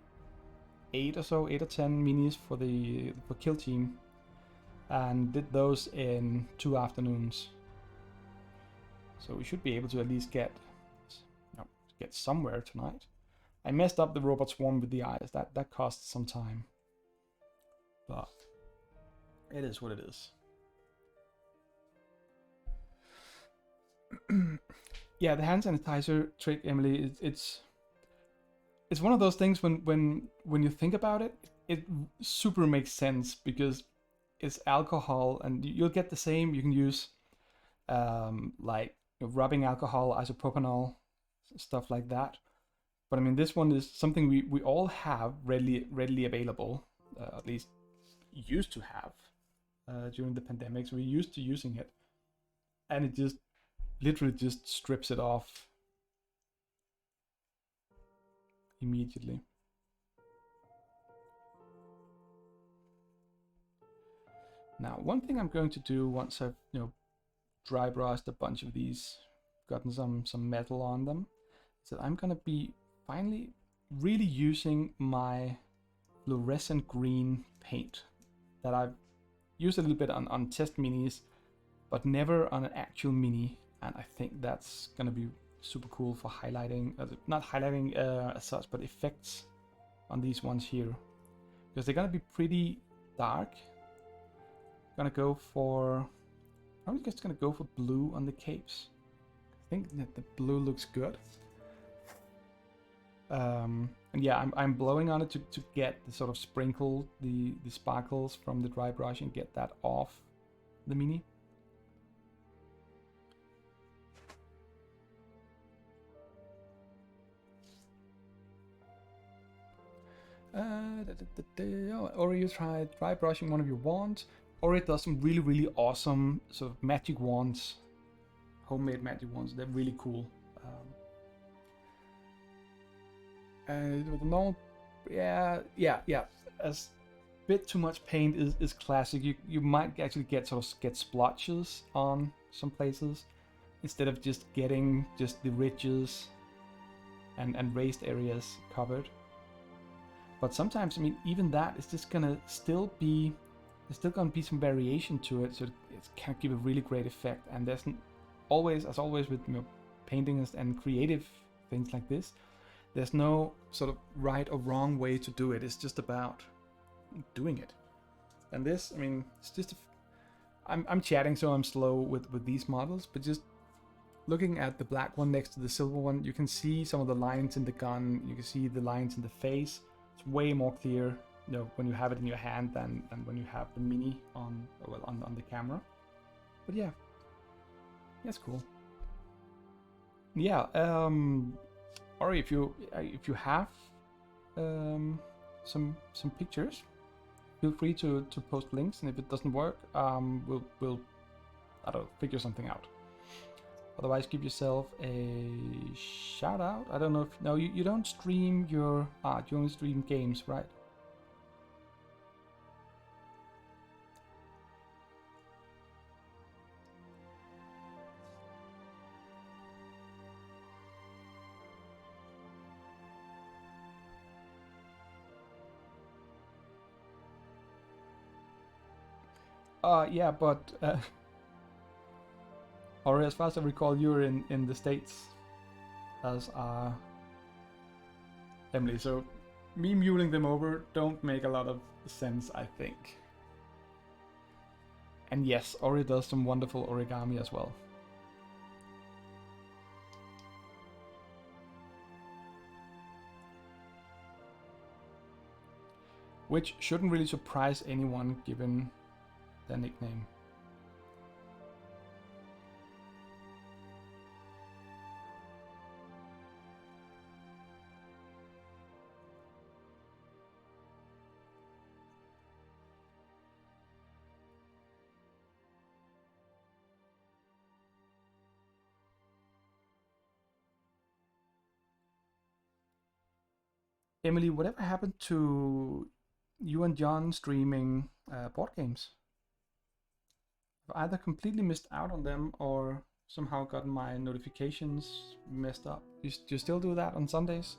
8 or 10 minis for Kill Team, and did those in 2 afternoons. So we should be able to at least get somewhere tonight. I messed up the robot swarm with the eyes. That cost some time, but it is what it is. Yeah, the hand sanitizer trick, Emily, it's one of those things when you think about it, it super makes sense because it's alcohol, and you'll get the same. You can use like rubbing alcohol, isopropanol, stuff like that. But I mean, this one is something we all have readily available, at least used to have during the pandemic. So we're used to using it, and it just literally just strips it off immediately. Now, one thing I'm going to do once I've dry brushed a bunch of these, gotten some metal on them, is that I'm gonna be finally really using my fluorescent green paint that I've used a little bit on test minis, but never on an actual mini. And I think that's gonna be super cool for highlighting, not highlighting as such, but effects on these ones here, because they're gonna be pretty dark. Probably just gonna go for blue on the capes. I think that the blue looks good. And yeah, I'm blowing on it to get the sort of sprinkle, the sparkles from the dry brush and get that off the mini. Or you try dry brushing one of your wands, or it does some really awesome sort of magic wands, homemade magic wands. They're really cool. And with the normal, yeah. As bit too much paint is classic. You might actually get splotches on some places instead of just getting just the ridges and raised areas covered. But sometimes, I mean, even that is just gonna still be, there's still gonna be some variation to it, so it can give a really great effect. And there's always, as always with painting and creative things like this, there's no sort of right or wrong way to do it. It's just about doing it. And this, I mean, it's just I'm chatting, so I'm slow with these models, but just looking at the black one next to the silver one, you can see some of the lines in the gun. You can see the lines in the face. It's way more clear, when you have it in your hand than when you have the mini on the camera. But yeah, that's cool. Yeah, or if you have some pictures, feel free to post links, and if it doesn't work, we'll I don't know, figure something out. Otherwise, give yourself a shout out. I don't know if you don't stream your art. You only stream games, right? Yeah, but or as far as I recall, you're in the States, as Emily. So me muling them over don't make a lot of sense, I think. And yes, Ori does some wonderful origami as well. which shouldn't really surprise anyone given their nickname. Emily, whatever happened to you and John streaming board games? I've either completely missed out on them or somehow gotten my notifications messed up. Do you still do that on Sundays?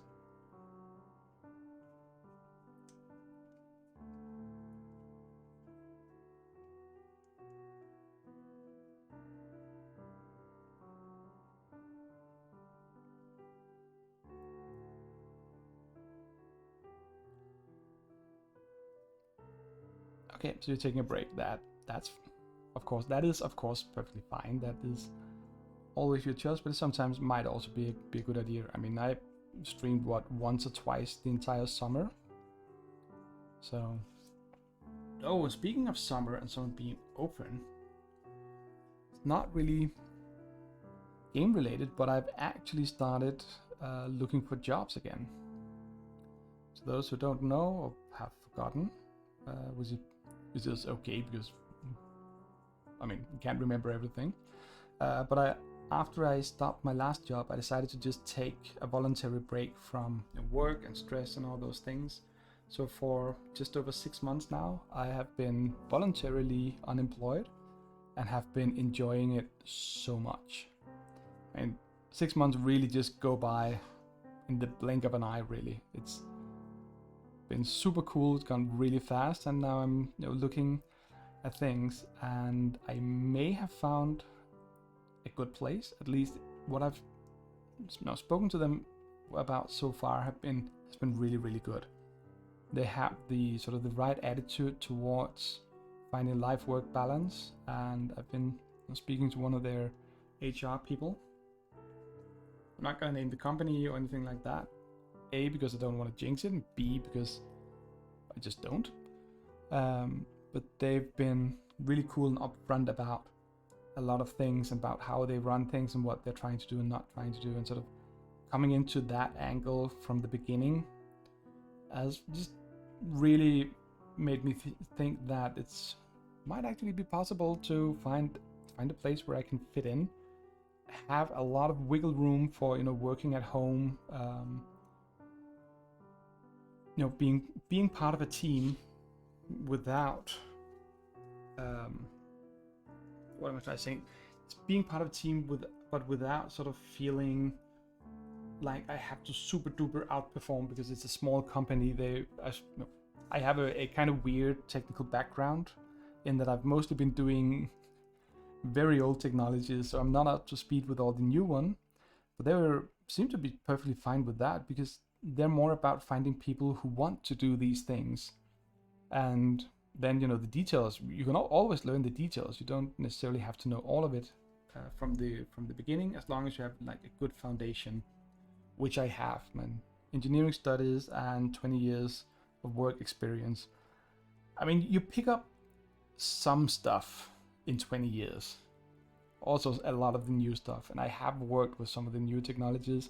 Okay, so you're taking a break. That is of course perfectly fine. That is always your choice, but it sometimes might also be a good idea. I mean, I streamed once or twice the entire summer. So, oh, speaking of summer and summer being open, it's not really game related, but I've actually started looking for jobs again. So those who don't know or have forgotten, which is okay because I mean you can't remember everything. But after I stopped my last job, I decided to just take a voluntary break from work and stress and all those things. So for just over 6 months now, I have been voluntarily unemployed and have been enjoying it so much. And 6 months really just go by in the blink of an eye, really. It's been super cool, it's gone really fast, and now I'm looking at things, and I may have found a good place. At least what I've spoken to them about so far has been really, really good. They have the sort of the right attitude towards finding life-work balance, and I've been speaking to one of their HR people. I'm not gonna name the company or anything like that. A, because I don't want to jinx it, and B, because I just don't. But they've been really cool and upfront about a lot of things, about how they run things and what they're trying to do and not trying to do, and sort of coming into that angle from the beginning has just really made me think that it's might actually be possible to find a place where I can fit in, have a lot of wiggle room for working at home, being part of a team without what am I trying to say? It's being part of a team but without sort of feeling like I have to super duper outperform because it's a small company. I have a kind of weird technical background in that I've mostly been doing very old technologies, so I'm not up to speed with all the new one. But they seem to be perfectly fine with that because they're more about finding people who want to do these things. And then the details, you can always learn the details. You don't necessarily have to know all of it from the beginning, as long as you have like a good foundation, which I have, man. Engineering studies and 20 years of work experience. I mean, you pick up some stuff in 20 years. Also a lot of the new stuff, and I have worked with some of the new technologies.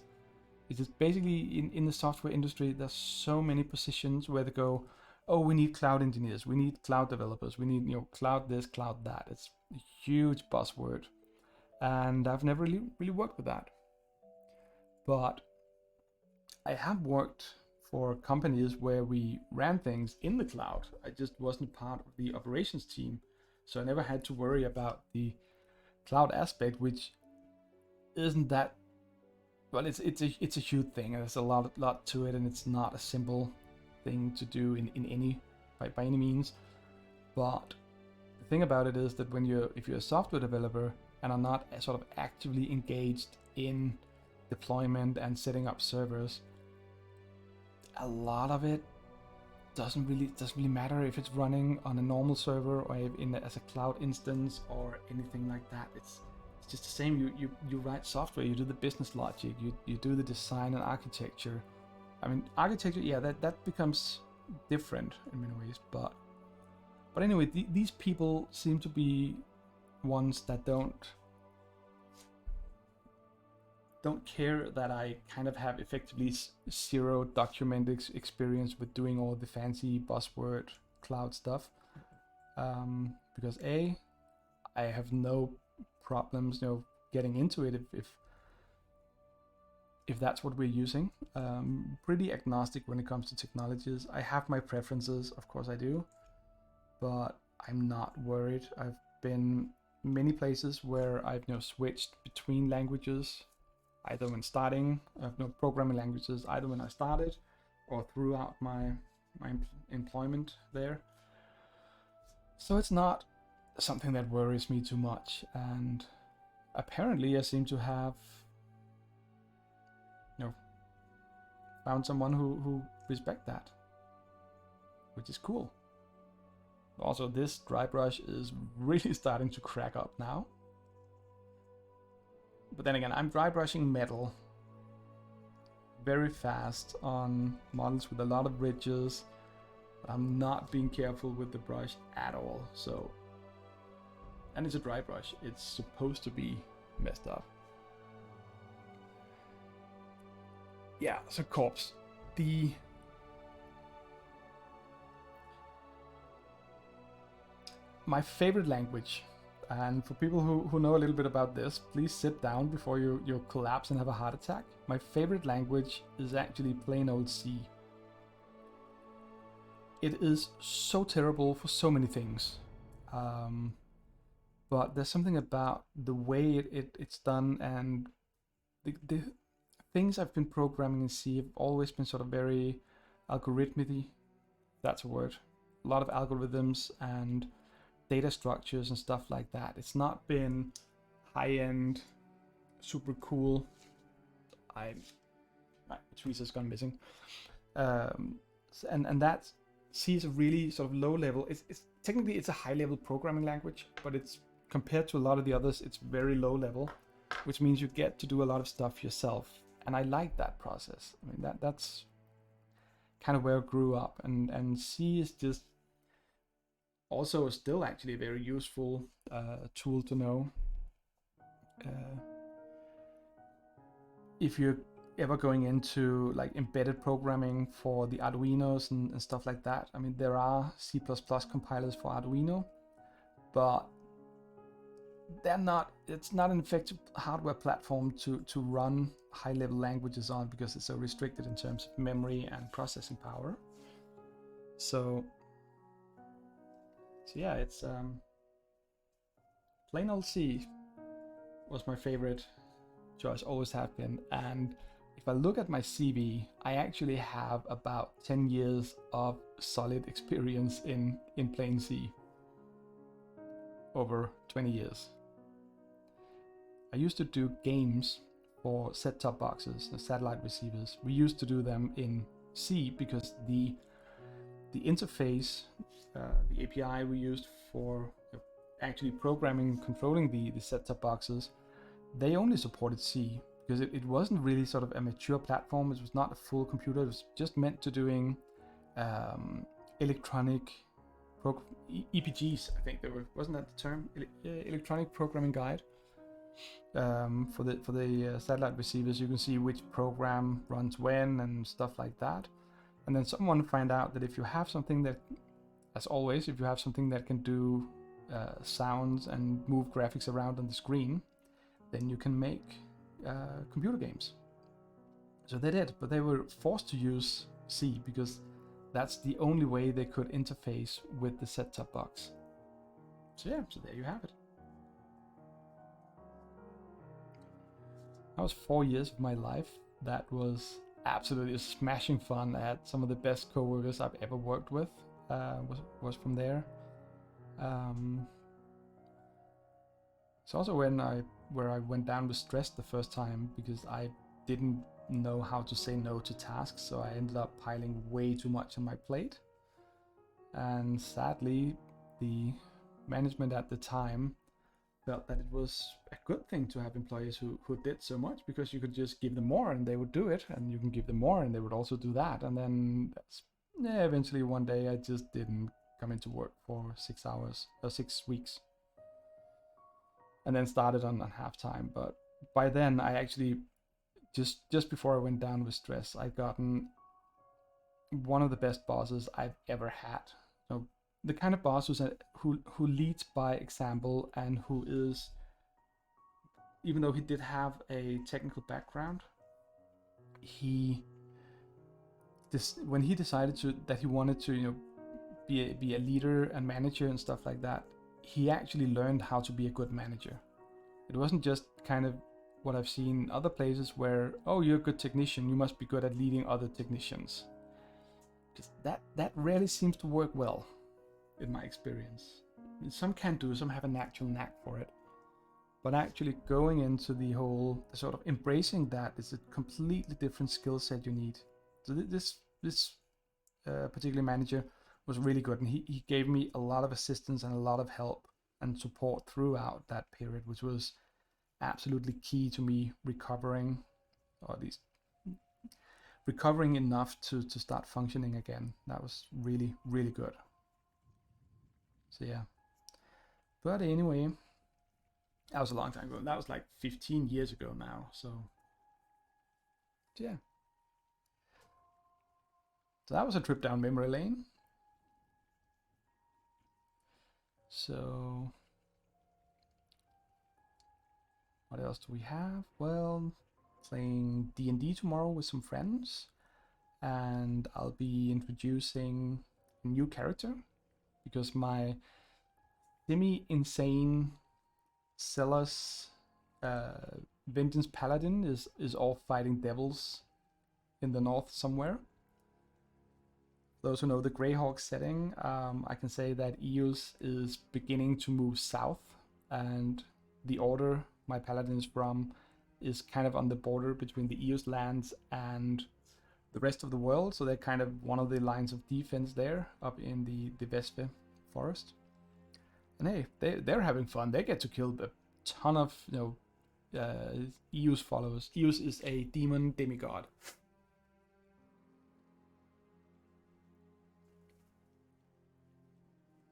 It's just basically in the software industry, there's so many positions where they go, oh, we need cloud engineers, we need cloud developers, we need cloud this, cloud that. It's a huge buzzword, and I've never really worked with that. But I have worked for companies where we ran things in the cloud. I just wasn't part of the operations team, so I never had to worry about the cloud aspect, which isn't that well. It's a huge thing, and there's a lot to it, and it's not a simple thing to do by any means. But the thing about it is that if you're a software developer and are not sort of actively engaged in deployment and setting up servers, a lot of it doesn't really matter if it's running on a normal server or as a cloud instance or anything like that. It's just the same. You write software, you do the business logic, you do the design and architecture. I mean, architecture, yeah, that becomes different in many ways. But anyway, these people seem to be ones that don't care that I kind of have effectively zero documented experience with doing all the fancy buzzword cloud stuff. Because I have no problems, getting into it if that's what we're using. Pretty agnostic when it comes to technologies. I have my preferences, of course I do, but I'm not worried. I've been many places where I've switched between languages, either when starting, programming languages, either when I started or throughout my employment there. So it's not something that worries me too much, and apparently I seem to have found someone who respect that, which is cool. Also, this drybrush is really starting to crack up now. But then again, I'm drybrushing metal very fast on models with a lot of ridges. I'm not being careful with the brush at all. So, and it's a dry brush. It's supposed to be messed up. Yeah, so corpse. My favorite language, and for people who know a little bit about this, please sit down before you collapse and have a heart attack. My favorite language is actually plain old C. It is so terrible for so many things. But there's something about the way it's done, and the things I've been programming in C have always been sort of very algorithmic. That's a word. A lot of algorithms and data structures and stuff like that. It's not been high-end, super cool. Teresa's gone missing. And that C is a really sort of low level. It's technically it's a high level programming language, but it's compared to a lot of the others, it's very low level, which means you get to do a lot of stuff yourself. And I like that process. I mean, that's kind of where I grew up, and C is just also still actually a very useful tool to know. If you're ever going into like embedded programming for the Arduinos and stuff like that, I mean, there are C++ compilers for Arduino, but it's not an effective hardware platform to run high level languages on, because it's so restricted in terms of memory and processing power. So yeah, it's plain old C was my favorite choice, always have been. And if I look at my CV, I actually have about 10 years of solid experience in plain C over 20 years. I used to do games for set-top boxes, the satellite receivers. We used to do them in C because the interface, the API we used for actually programming and controlling the set-top boxes, they only supported C because it wasn't really sort of a mature platform. It was not a full computer. It was just meant to doing electronic EPGs, I think wasn't that the term? Electronic programming guide. For the satellite receivers, you can see which program runs when and stuff like that. And then someone find out that if you have something that, as always, if you have something that can do sounds and move graphics around on the screen, then you can make computer games. So they did, but they were forced to use C because that's the only way they could interface with the set-top box. So yeah, so there you have it. That was 4 years of my life. That was absolutely smashing fun. I had some of the best co-workers I've ever worked with. Was from there. It's also where I went down with stress the first time, because I didn't know how to say no to tasks, so I ended up piling way too much on my plate. And sadly, the management at the time felt that it was a good thing to have employees who did so much, because you could just give them more and they would do it, and you can give them more and they would also do that, and then that's yeah, eventually one day I just didn't come into work for 6 hours or 6 weeks, and then started on half time. But by then I actually just before I went down with stress, I gotten one of the best bosses I've ever had. So the kind of boss who leads by example, and who is, even though he did have a technical background, he this when he decided that he wanted to be a leader and manager and stuff like that, he actually learned how to be a good manager. It wasn't just kind of what I've seen other places where, oh, you're a good technician, you must be good at leading other technicians. Just that rarely seems to work well, in my experience. Some can do, some have a natural knack for it. But actually going into the whole sort of embracing that is a completely different skill set you need. So this particular manager was really good, and he gave me a lot of assistance and a lot of help and support throughout that period, which was absolutely key to me recovering, or at least recovering enough to start functioning again. That was really, really good. So yeah. But anyway, that was a long time ago. That was like 15 years ago now. So yeah. So that was a trip down memory lane. So what else do we have? Well, playing D&D tomorrow with some friends, and I'll be introducing a new character because my semi-insane Celas Vengeance Paladin is all fighting devils in the north somewhere. Those who know the Greyhawk setting, I can say that EOS is beginning to move south, and the order my paladin is from is kind of on the border between the EOS lands and the rest of the world, so they're kind of one of the lines of defense there up in the Vespe forest. And hey, they're having fun. They get to kill a ton of EOS followers. EOS is a demon demigod.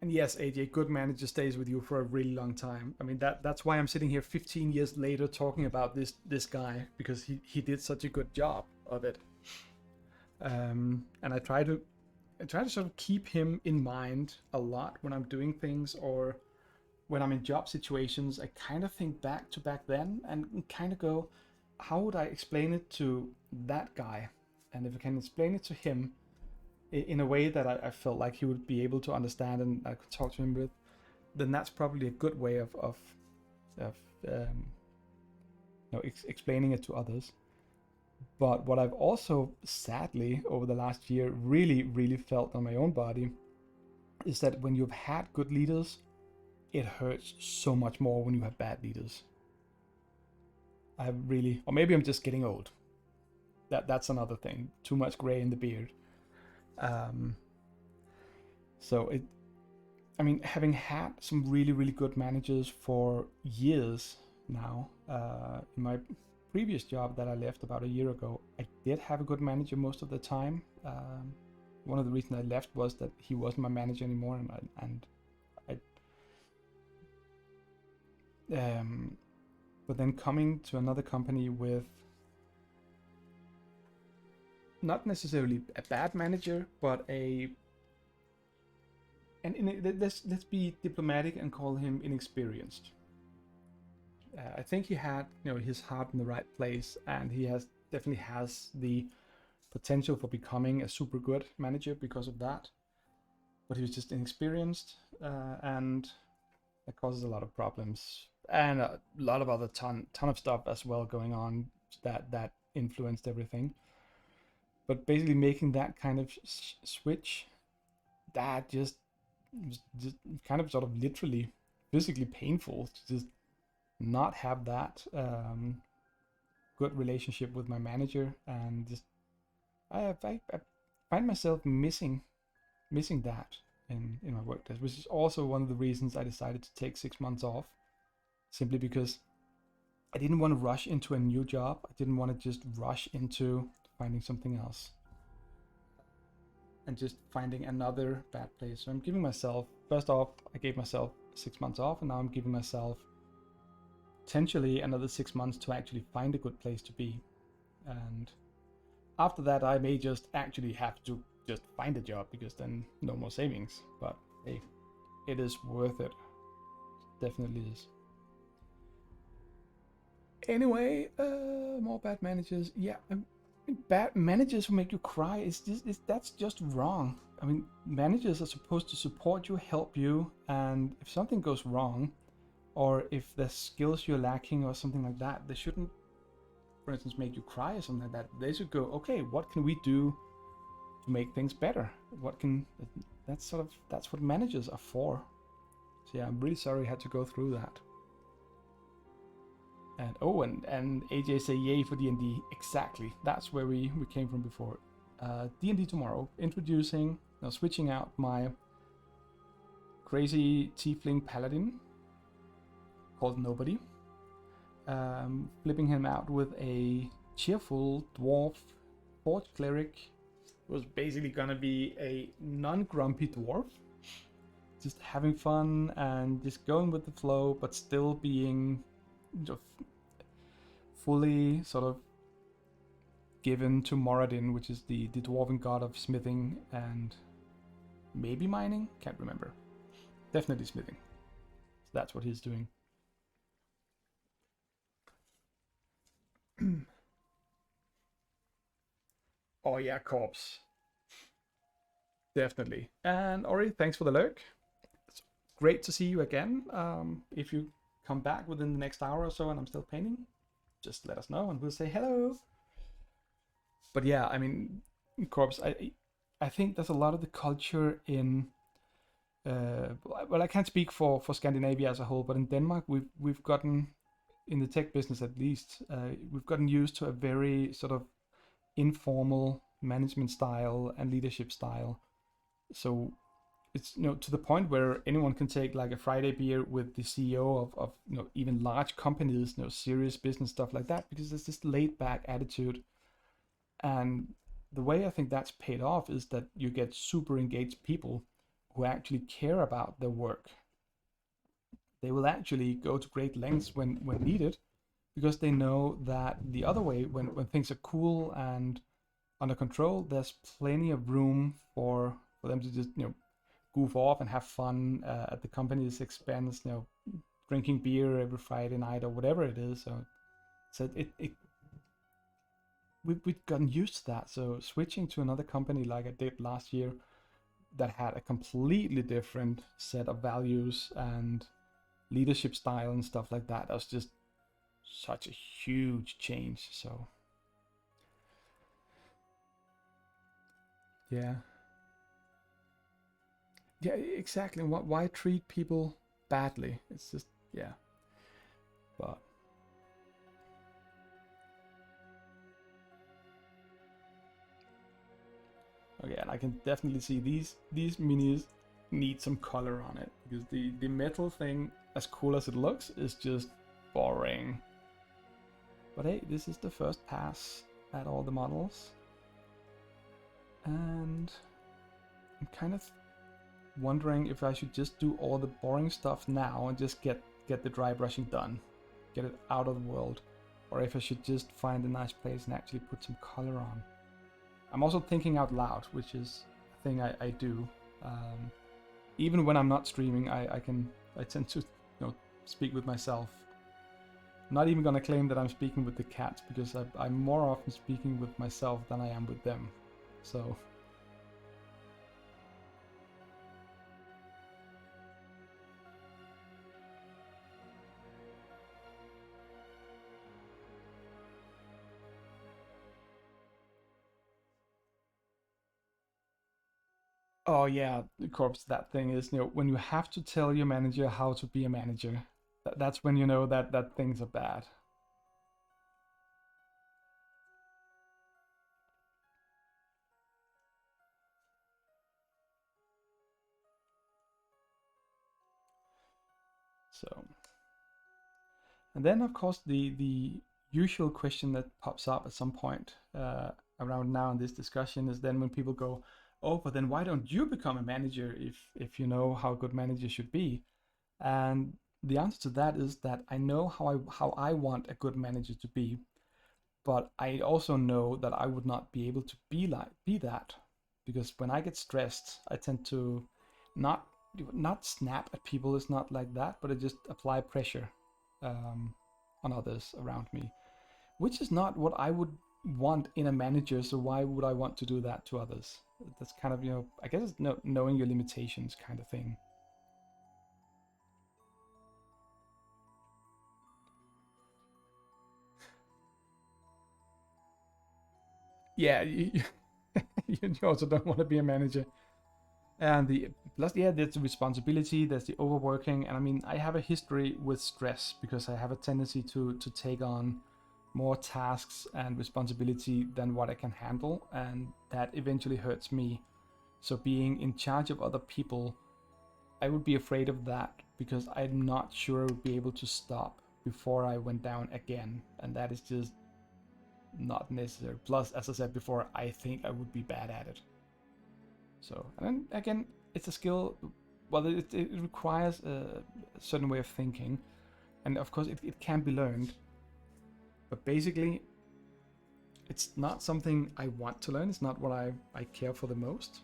And yes, AJ, good manager stays with you for a really long time. I mean, that's why I'm sitting here 15 years later talking about this guy, because he did such a good job of it. And I try to sort of keep him in mind a lot when I'm doing things, or when I'm in job situations. I kind of think back to back then and kind of go, how would I explain it to that guy? And if I can explain it to him in a way that I felt like he would be able to understand and I could talk to him with, then that's probably a good way of explaining it to others. But what I've also sadly over the last year really felt on my own body is that when you've had good leaders, it hurts so much more when you have bad leaders. Or maybe I'm just getting old. That's another thing. Too much gray in the beard. Having had some really good managers for years now, in my previous job that I left about a year ago, I did have a good manager most of the time. One of the reasons I left was that he wasn't my manager anymore, but then coming to another company with not necessarily a bad manager, but let's be diplomatic and call him inexperienced. I think he had his heart in the right place, and he definitely has the potential for becoming a super good manager because of that. But he was just inexperienced, and that causes a lot of problems and a lot of other ton of stuff as well going on that influenced everything. But basically making that kind of switch, that just kind of sort of literally physically painful to just not have that good relationship with my manager, and just I find myself missing that in my work days, which is also one of the reasons I decided to take 6 months off, simply because I didn't want to rush into a new job. I didn't want to just rush into finding something else. and just finding another bad place. So I'm giving myself, first off, I gave myself 6 months off, and now I'm giving myself potentially another 6 months to actually find a good place to be. And after that, I may just actually have to just find a job, because then no more savings. But hey, it is worth it. Definitely is. Anyway, more bad managers. Yeah, bad managers who make you cry that's just wrong. I mean, managers are supposed to support you, help you, and if something goes wrong, or if there's skills you're lacking or something like that, they shouldn't, for instance, make you cry or something like that. They should go, okay, what can we do to make things better? That's what managers are for. So yeah, I'm really sorry I had to go through that. And and AJ say yay for D&D. Exactly, that's where we came from before. D&D tomorrow, switching out my crazy tiefling paladin called Nobody, flipping him out with a cheerful dwarf forge cleric. It was basically gonna be a non-grumpy dwarf, just having fun and just going with the flow, but still being fully sort of given to Moradin, which is the dwarven god of smithing and maybe mining, can't remember. Definitely smithing. So that's what he's doing. Oh yeah, corpse. Definitely. And Ori, thanks for the lurk. It's great to see you again. If you come back within the next hour or so and I'm still painting, just let us know and we'll say hello. But yeah, I mean, corpse, I think there's a lot of the culture in well, I can't speak for Scandinavia as a whole, but in Denmark we've gotten, in the tech business at least, we've gotten used to a very sort of informal management style and leadership style. So it's to the point where anyone can take like a Friday beer with the CEO of even large companies, serious business stuff like that, because there's this laid back attitude. And the way I think that's paid off is that you get super engaged people who actually care about their work. They will actually go to great lengths when needed, because they know that the other way, when things are cool and under control, there's plenty of room for them to just goof off and have fun at the company's expense, drinking beer every Friday night or whatever it is. So we've gotten used to that. So switching to another company like I did last year, that had a completely different set of values and leadership style and stuff like that, was just such a huge change. So yeah, exactly. Why treat people badly? It's just, yeah. But okay, and I can definitely see these minis need some color on it, because the metal thing, as cool as it looks, is just boring. But hey, this is the first pass at all the models, and I'm kind of wondering if I should just do all the boring stuff now and just get the dry brushing done, get it out of the world, or if I should just find a nice place and actually put some color on. I'm also thinking out loud, which is a thing I do. Even when I'm not streaming, I tend to speak with myself. I'm not even gonna claim that I'm speaking with the cats, because I'm more often speaking with myself than I am with them. So oh yeah, corpse, that thing is, when you have to tell your manager how to be a manager, that's when you know that things are bad. So, and then of course the usual question that pops up at some point around now in this discussion is then when people go, oh, but then why don't you become a manager if you know how a good manager should be? And the answer to that is that I know how I want a good manager to be, but I also know that I would not be able to be that, because when I get stressed, I tend to not not snap at people. It's not like that, but I just apply pressure um, on others around me, which is not what I would want in a manager. So why would I want to do that to others? That's kind of, I guess it's knowing your limitations kind of thing. Yeah, you also don't want to be a manager. And the plus, yeah, there's the responsibility, there's the overworking, and I mean, I have a history with stress because I have a tendency to take on more tasks and responsibility than what I can handle, and that eventually hurts me. So being in charge of other people, I would be afraid of that because I'm not sure I would be able to stop before I went down again, and that is just not necessary. Plus, as I said before, I think I would be bad at it. So, and then again, it's a skill. Well, it requires a certain way of thinking, and of course, it can be learned. But basically, it's not something I want to learn. It's not what I care for the most.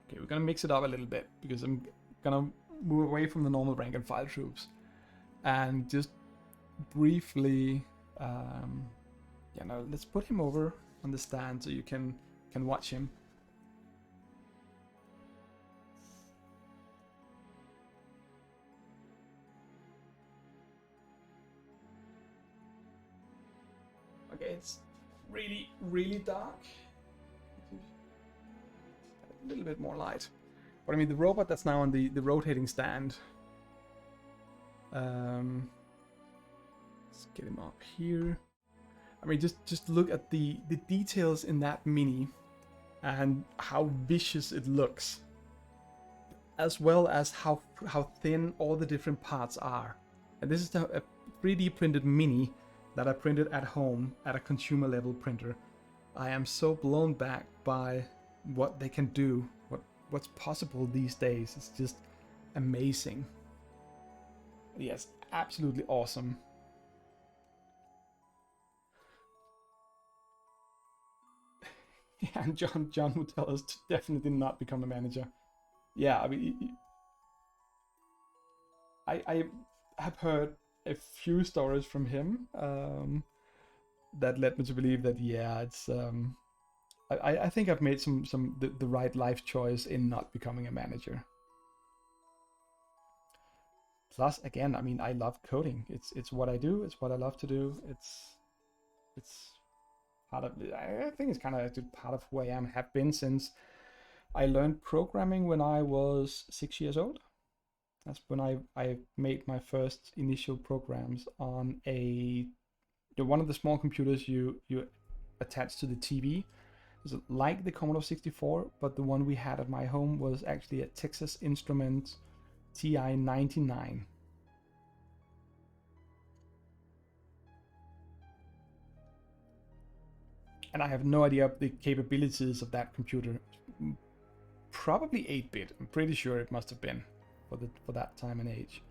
Okay, we're gonna mix it up a little bit because I'm gonna move away from the normal rank and file troops, and just briefly, let's put him over on the stand so you can watch him. Okay, it's really, really dark. A little bit more light. But I mean, the robot that's now on the rotating stand. Let's get him up here. I mean, just look at the details in that mini and how vicious it looks, as well as how thin all the different parts are. And this is a 3D printed mini that I printed at home at a consumer level printer. I am so blown back by what they can do, what's possible these days. It's just amazing. Yes, absolutely awesome. Yeah, and John would tell us to definitely not become a manager. Yeah, I mean, I have heard a few stories from him that led me to believe that, yeah, it's I think I've made the right life choice in not becoming a manager. Plus, again, I mean, I love coding. It's what I do. It's what I love to do. It's part of. I think it's kind of part of who I am. Have been since I learned programming when I was 6 years old. That's when I made my first initial programs on one of the small computers you attach to the TV. It's like the Commodore 64, but the one we had at my home was actually a Texas Instruments TI-99. And I have no idea the capabilities of that computer. Probably 8-bit. I'm pretty sure it must have been for that time and age.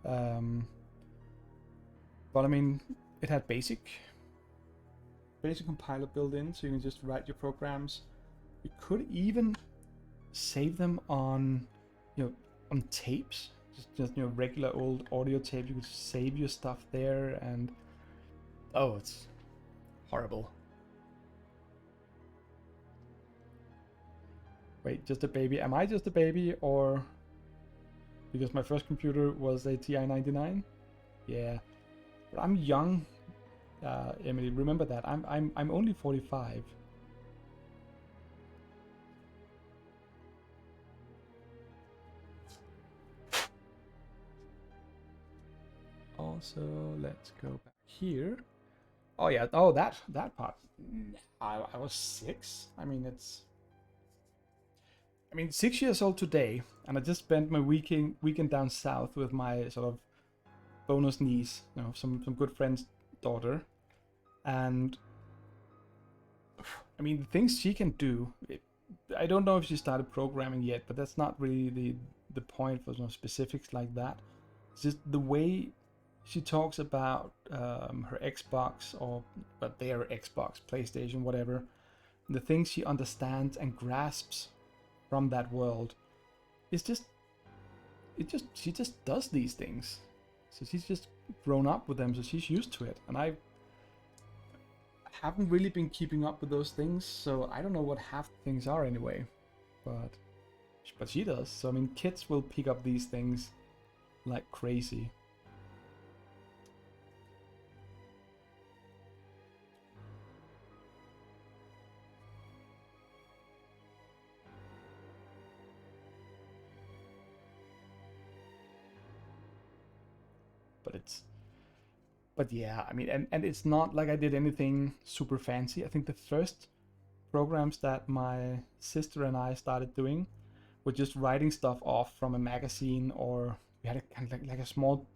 But I mean, it had basic compiler built in, so you can just write your programs. You could even save them on tapes, just regular old audio tape. You could save your stuff there, and oh, it's horrible. Wait, just a baby? Am I just a baby, or because my first computer was a TI-99? Yeah, but I'm young. Emily, remember that I'm only 45. Also, let's go back here. Oh yeah, oh that part. I was 6. I mean, 6 years old today, and I just spent my weekend down south with my sort of bonus niece, some good friend's daughter, and I mean, the things she can do. I don't know if she started programming yet, but that's not really the point for some specifics like that. It's just the way she talks about her Xbox or but their Xbox, PlayStation, whatever. The things she understands and grasps from that world. It's just she just does these things. So she's just grown up with them, so she's used to it. And I haven't really been keeping up with those things, so I don't know what half the things are anyway. But she does. So I mean, kids will pick up these things like crazy. But yeah, I mean, and it's not like I did anything super fancy. I think the first programs that my sister and I started doing were just writing stuff off from a magazine, or we had a kind of like a small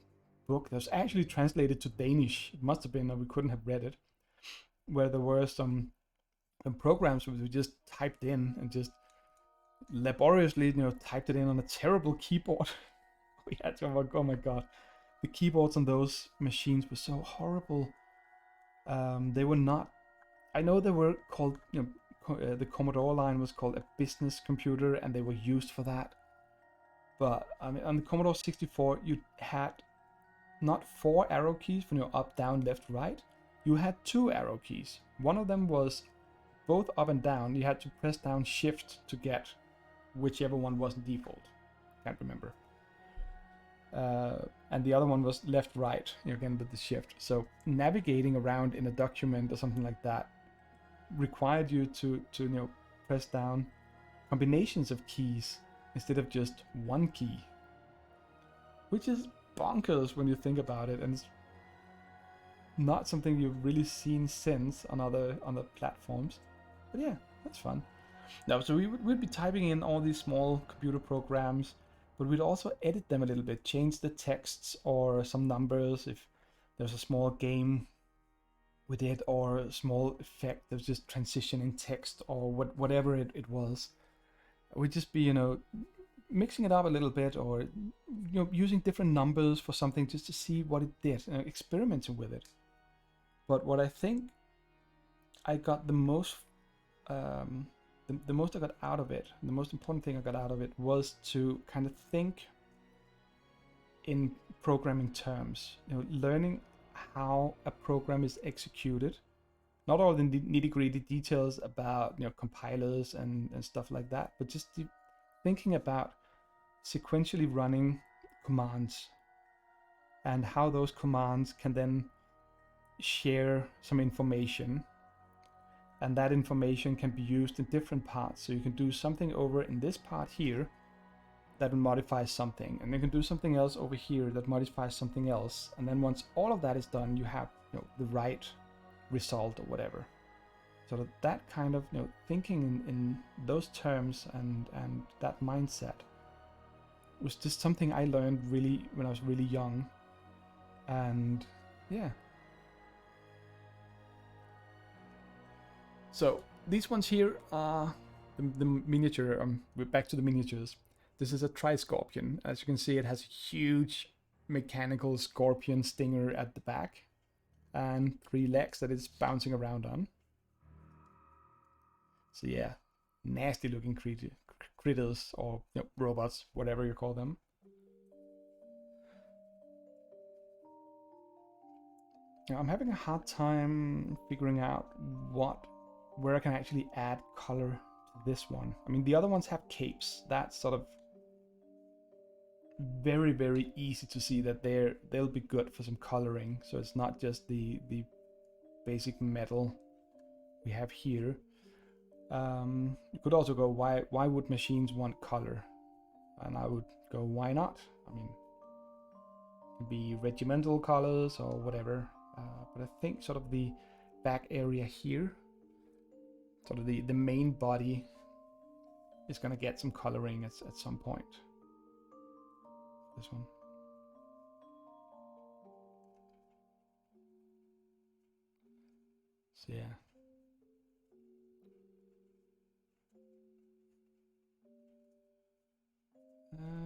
book that was actually translated to Danish. It must have been, or we couldn't have read it, where there were some programs where we just typed in and just laboriously, typed it in on a terrible keyboard. We had to, oh my god, the keyboards on those machines were so horrible. They were not. I know they were called, the Commodore line was called a business computer, and they were used for that. But I mean, on the Commodore 64, you had not 4 arrow keys from your up, down, left, right. You had 2 arrow keys. One of them was both up and down. You had to press down Shift to get whichever one was default. Can't remember. And the other one was left, right, again with the Shift. So navigating around in a document or something like that required you to press down combinations of keys instead of just one key, which is bonkers when you think about it, and it's not something you've really seen since on other platforms. But yeah, that's fun. No, so we'd be typing in all these small computer programs, but we'd also edit them a little bit, change the texts or some numbers if there's a small game with it, or a small effect that was just transitioning text, or whatever it was. We'd just be, mixing it up a little bit, or using different numbers for something just to see what it did, experimenting with it. But what I think I got the most, the most I got out of it, the most important thing I got out of it was to kind of think in programming terms, learning how a program is executed. Not all the nitty-gritty details about compilers and stuff like that, but just thinking about sequentially running commands and how those commands can then share some information, and that information can be used in different parts. So you can do something over in this part here that will modify something, and you can do something else over here that modifies something else, and then once all of that is done, you have the right result or whatever. So that kind of thinking in those terms and that mindset was just something I learned really when I was really young. And yeah, so these ones here are the miniature. We're back to the miniatures. This is a tri-scorpion. As you can see, it has a huge mechanical scorpion stinger at the back and 3 legs that it's bouncing around on. So yeah, nasty looking critters, or robots, whatever you call them. Now, I'm having a hard time figuring out where I can actually add color to this one. I mean, the other ones have capes. That's sort of very, very easy to see that they'll be good for some coloring. So it's not just the basic metal we have here. You could also go, why would machines want color? And I would go, why not? I mean, it could be regimental colors or whatever. But I think sort of the back area here, sort of the main body, is going to get some coloring at some point. This one. So yeah.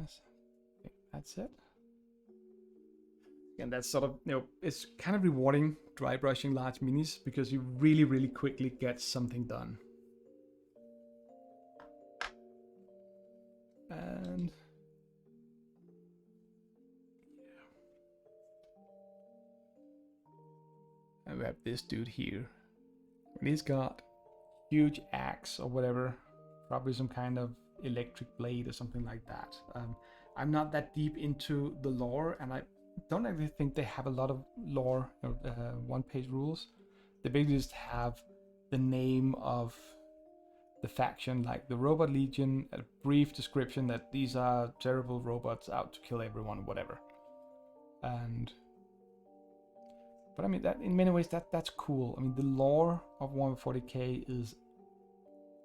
I think that's it. And that's sort of, it's kind of rewarding dry brushing large minis because you really, really quickly get something done. And we have this dude here. And he's got huge axe or whatever, probably some kind of electric blade or something like that. I'm not that deep into the lore, and I don't actually think they have a lot of lore or one-page rules. They basically just have the name of the faction, like the Robot Legion, a brief description that these are terrible robots out to kill everyone, whatever. But I mean, that in many ways that's cool. I mean, the lore of 140k is,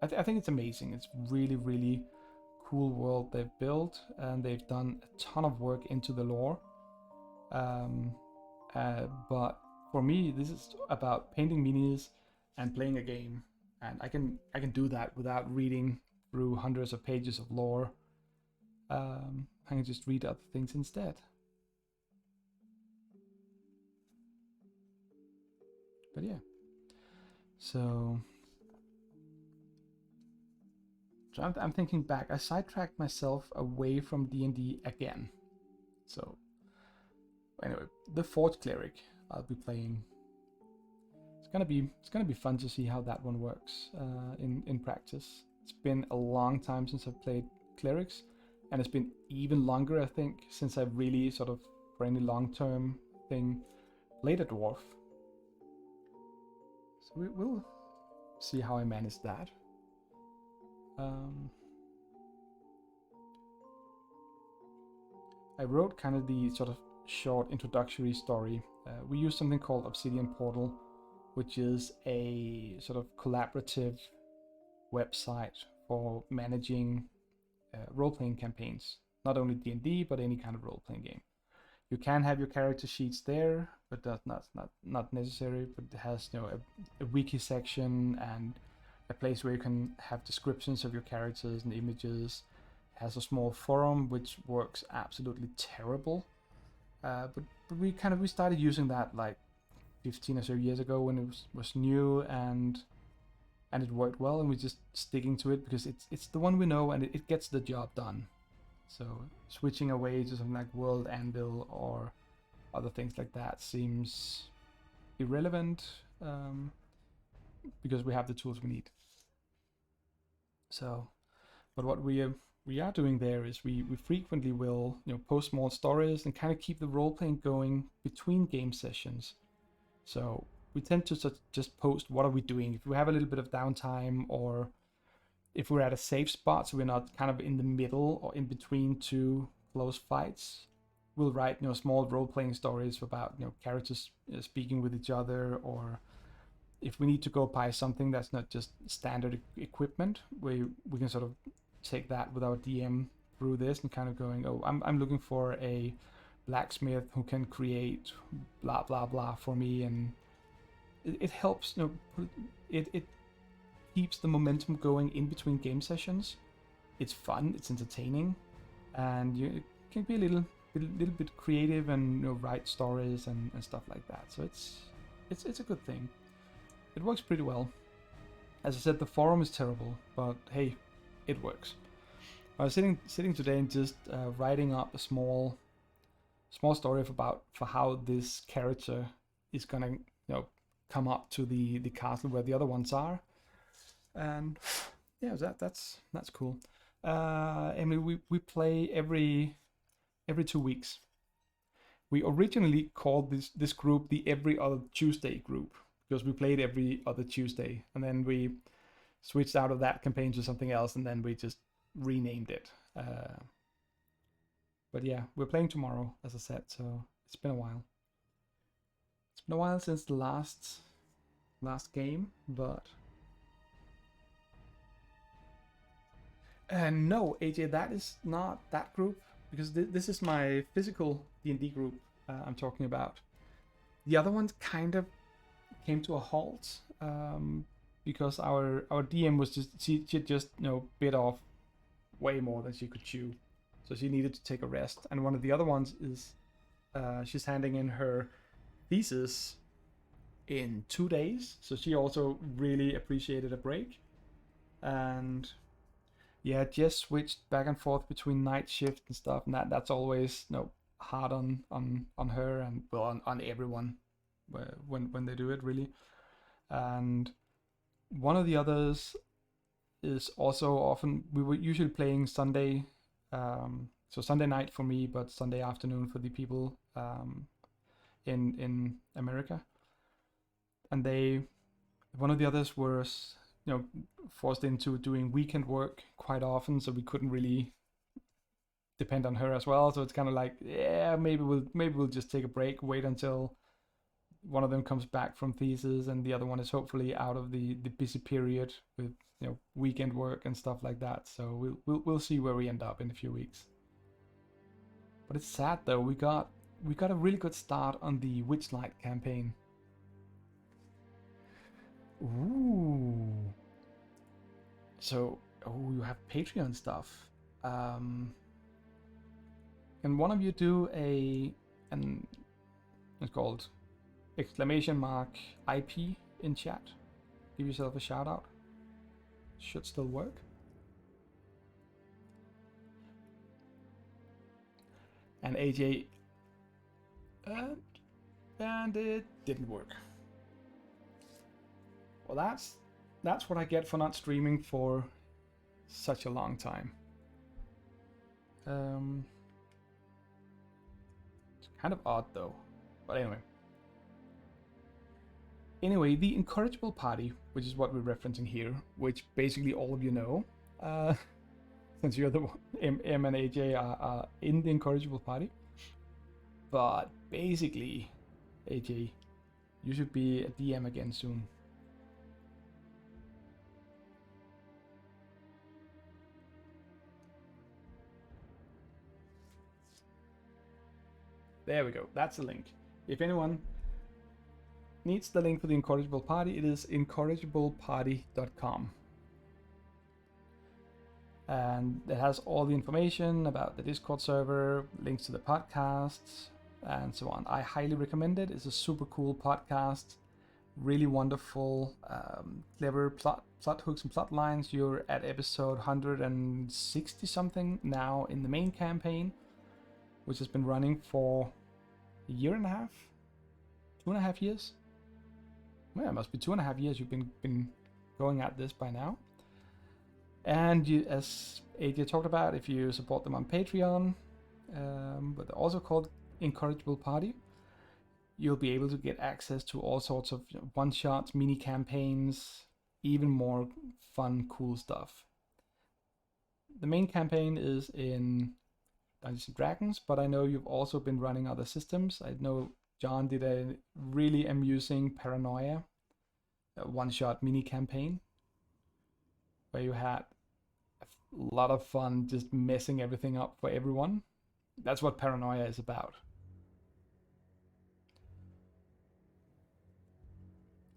I think it's amazing. It's really, really cool world they've built, and they've done a ton of work into the lore. But for me, this is about painting minis and playing a game, and I can do that without reading through hundreds of pages of lore. I can just read other things instead. But yeah, so I'm thinking back. I sidetracked myself away from D&D again. So anyway, the Forge Cleric I'll be playing. It's gonna be fun to see how that one works in practice. It's been a long time since I've played clerics, and it's been even longer, I think, since I've really sort of, for any long-term thing, played a dwarf. So we'll see how I manage that. I wrote kind of the sort of short introductory story. We use something called Obsidian Portal, which is a sort of collaborative website for managing role-playing campaigns. Not only D&D, but any kind of role-playing game. You can have your character sheets there, but that's not necessary. But it has a wiki section and a place where you can have descriptions of your characters and images. It has a small forum which works absolutely terrible. But we started using that like 15 or so years ago when it was new, and it worked well, and we're just sticking to it because it's the one we know, and it gets the job done. So switching away to something like World Anvil or other things like that seems irrelevant, because we have the tools we need. So, but what we are doing there is we frequently will post small stories and kind of keep the role playing going between game sessions. So we tend to just post what are we doing if we have a little bit of downtime, or if we're at a safe spot, so we're not kind of in the middle or in between two close fights. We'll write small role-playing stories about characters speaking with each other, or if we need to go buy something that's not just standard equipment, we can sort of take that with our DM through this and kind of going, oh, I'm looking for a blacksmith who can create blah blah blah for me, and it helps. It keeps the momentum going in between game sessions. It's fun, it's entertaining, and you can be a little bit creative and write stories and stuff like that. So it's a good thing. It works pretty well. As I said, the forum is terrible, but hey, it works. I was sitting today and just writing up a small story for how this character is gonna come up to the castle where the other ones are. And yeah, that's cool. And we play every 2 weeks. We originally called this group the Every Other Tuesday group because we played every other Tuesday, and then we switched out of that campaign to something else, and then we just renamed it. But yeah, we're playing tomorrow, as I said, so it's been a while. It's been a while since the last game, but no, AJ, that is not that group, because this is my physical D&D group I'm talking about. The other ones kind of came to a halt because our DM was just she just bit off way more than she could chew. so she needed to take a rest. And one of the other ones is she's handing in her thesis in 2 days, so she also really appreciated a break. And yeah, Jess switched back and forth between night shift and stuff, and that's always hard on her and well on everyone when they do it really. And one of the others is also often we were usually playing Sunday, so Sunday night for me, but Sunday afternoon for the people in America. And one of the others was forced into doing weekend work quite often, so we couldn't really depend on her as well. So it's kind of like, yeah, maybe we'll just take a break, wait until one of them comes back from thesis and the other one is hopefully out of the busy period with weekend work and stuff like that. So we'll see where we end up in a few weeks. But it's sad though, we got a really good start on the Witchlight campaign. Ooh. So, you have Patreon stuff. Can one of you do an it's called !IP in chat? Give yourself a shout out. Should still work. And AJ, and it didn't work. Well, that's what I get for not streaming for such a long time. It's kind of odd though, but anyway. Anyway, the Incorrigible Party, which is what we're referencing here, which basically all of you know, since you're the one, M and AJ are in the Incorrigible Party. But basically, AJ, you should be a DM again soon. There we go, that's the link. If anyone needs the link for the Incorrigible Party, it is incorrigibleparty.com. And it has all the information about the Discord server, links to the podcasts, and so on. I highly recommend it. It's a super cool podcast, really wonderful, clever plot hooks and plot lines. You're at episode 160 something now in the main campaign, which has been running for a year and a half, 2.5 years. Well, it must be 2.5 years you've been going at this by now. And you, as AJ talked about, if you support them on Patreon, but they're also called Incorrigible Party, you'll be able to get access to all sorts of one-shots, mini campaigns, even more fun, cool stuff. The main campaign is in Dungeons and Dragons, but I know you've also been running other systems. I know John did a really amusing Paranoia one-shot mini campaign where you had a lot of fun just messing everything up for everyone. That's what Paranoia is about.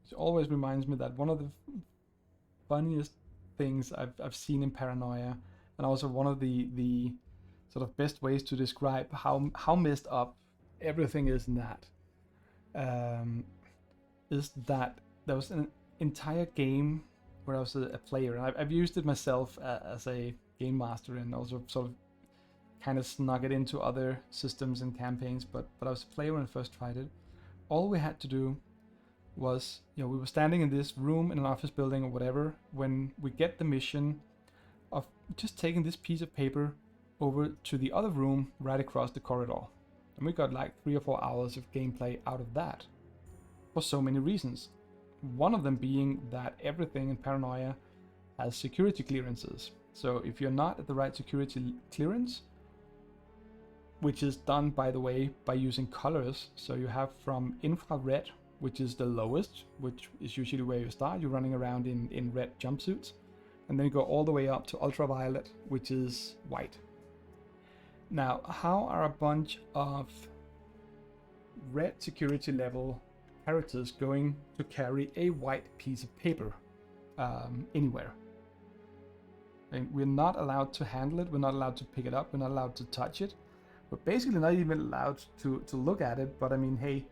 It always reminds me that one of the funniest things I've seen in Paranoia, and also one of the sort of best ways to describe how messed up everything is in that, is that there was an entire game where I was a player, and I've used it myself as a game master, and also sort of kind of snuck it into other systems and campaigns, but I was a player when I first tried it. All we had to do was, we were standing in this room in an office building or whatever, when we get the mission of just taking this piece of paper over to the other room right across the corridor. And we got like 3 or 4 hours of gameplay out of that for so many reasons. One of them being that everything in Paranoia has security clearances. So if you're not at the right security clearance, which is done, by the way, by using colors. So you have from infrared, which is the lowest, which is usually where you start. You're running around in red jumpsuits. And then you go all the way up to ultraviolet, which is white. Now, how are a bunch of red security level characters going to carry a white piece of paper anywhere? And we're not allowed to handle it. We're not allowed to pick it up. We're not allowed to touch it. We're basically not even allowed to look at it. But I mean, hey,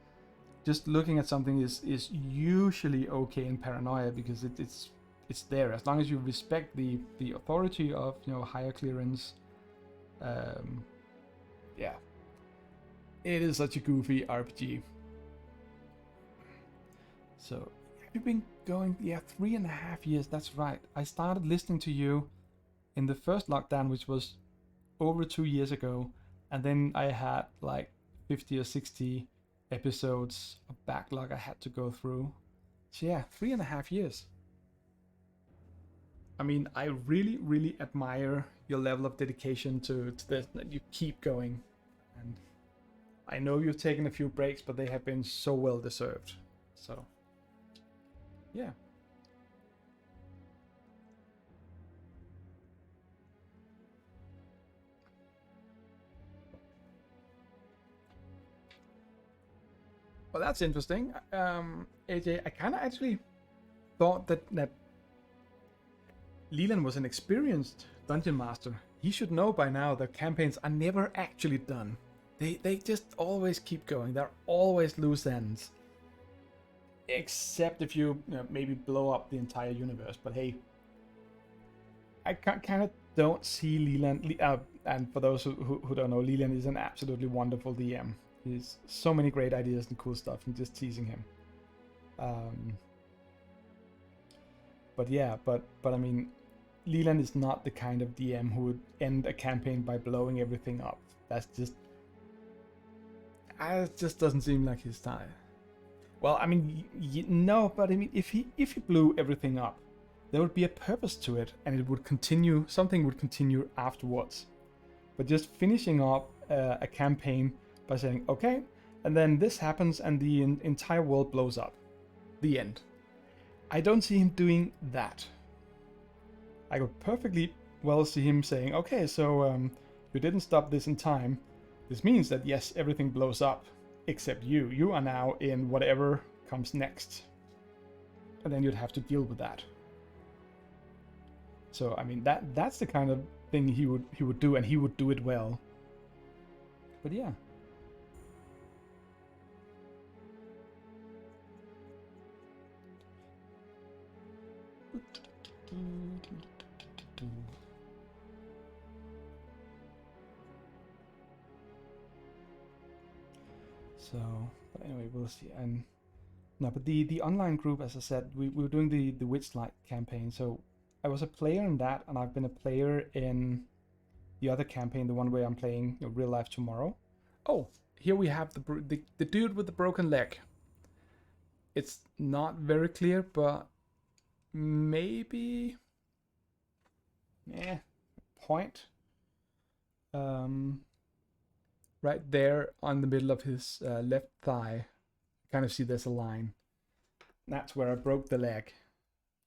just looking at something is usually okay in paranoia, because it's there as long as you respect the authority of, you know, higher clearance. Yeah, it is such a goofy RPG. So have you been going? Yeah, 3.5 years. That's right. I started listening to you in the first lockdown, which was over 2 years ago, and then I had like 50 or 60 episodes of backlog I had to go through. So yeah, 3.5 years. I mean, I really, really admire your level of dedication to this, that you keep going. And I know you've taken a few breaks, but they have been so well deserved. So, yeah. Well, that's interesting. AJ, I kind of actually thought that Leland was an experienced dungeon master. He should know by now that campaigns are never actually done. They just always keep going. There are always loose ends. Except if you know, maybe blow up the entire universe. But hey, I kind of don't see Leland. And for those who don't know, Leland is an absolutely wonderful DM. He's so many great ideas and cool stuff, and just teasing him. But yeah, but I mean, Leland is not the kind of DM who would end a campaign by blowing everything up. That's just, it just doesn't seem like his style. Well, I mean, no, but I mean, if he blew everything up, there would be a purpose to it, and it would continue. Something would continue afterwards. But just finishing up a campaign by saying, okay, and then this happens, and the entire world blows up. The end. I don't see him doing that. I could perfectly well see him saying, okay, so you didn't stop this in time. This means that yes, everything blows up, except you. You are now in whatever comes next. And then you'd have to deal with that. So I mean, that's the kind of thing he would do, and he would do it well. But yeah. So, but anyway, we'll see. And no, but the online group, as I said, we were doing the Witchlight campaign. So I was a player in that, and I've been a player in the other campaign, the one where I'm playing, you know, Real Life Tomorrow. Oh, here we have the dude with the broken leg. It's not very clear, but maybe, point. Right there on the middle of his left thigh, kind of see there's a line. That's where I broke the leg.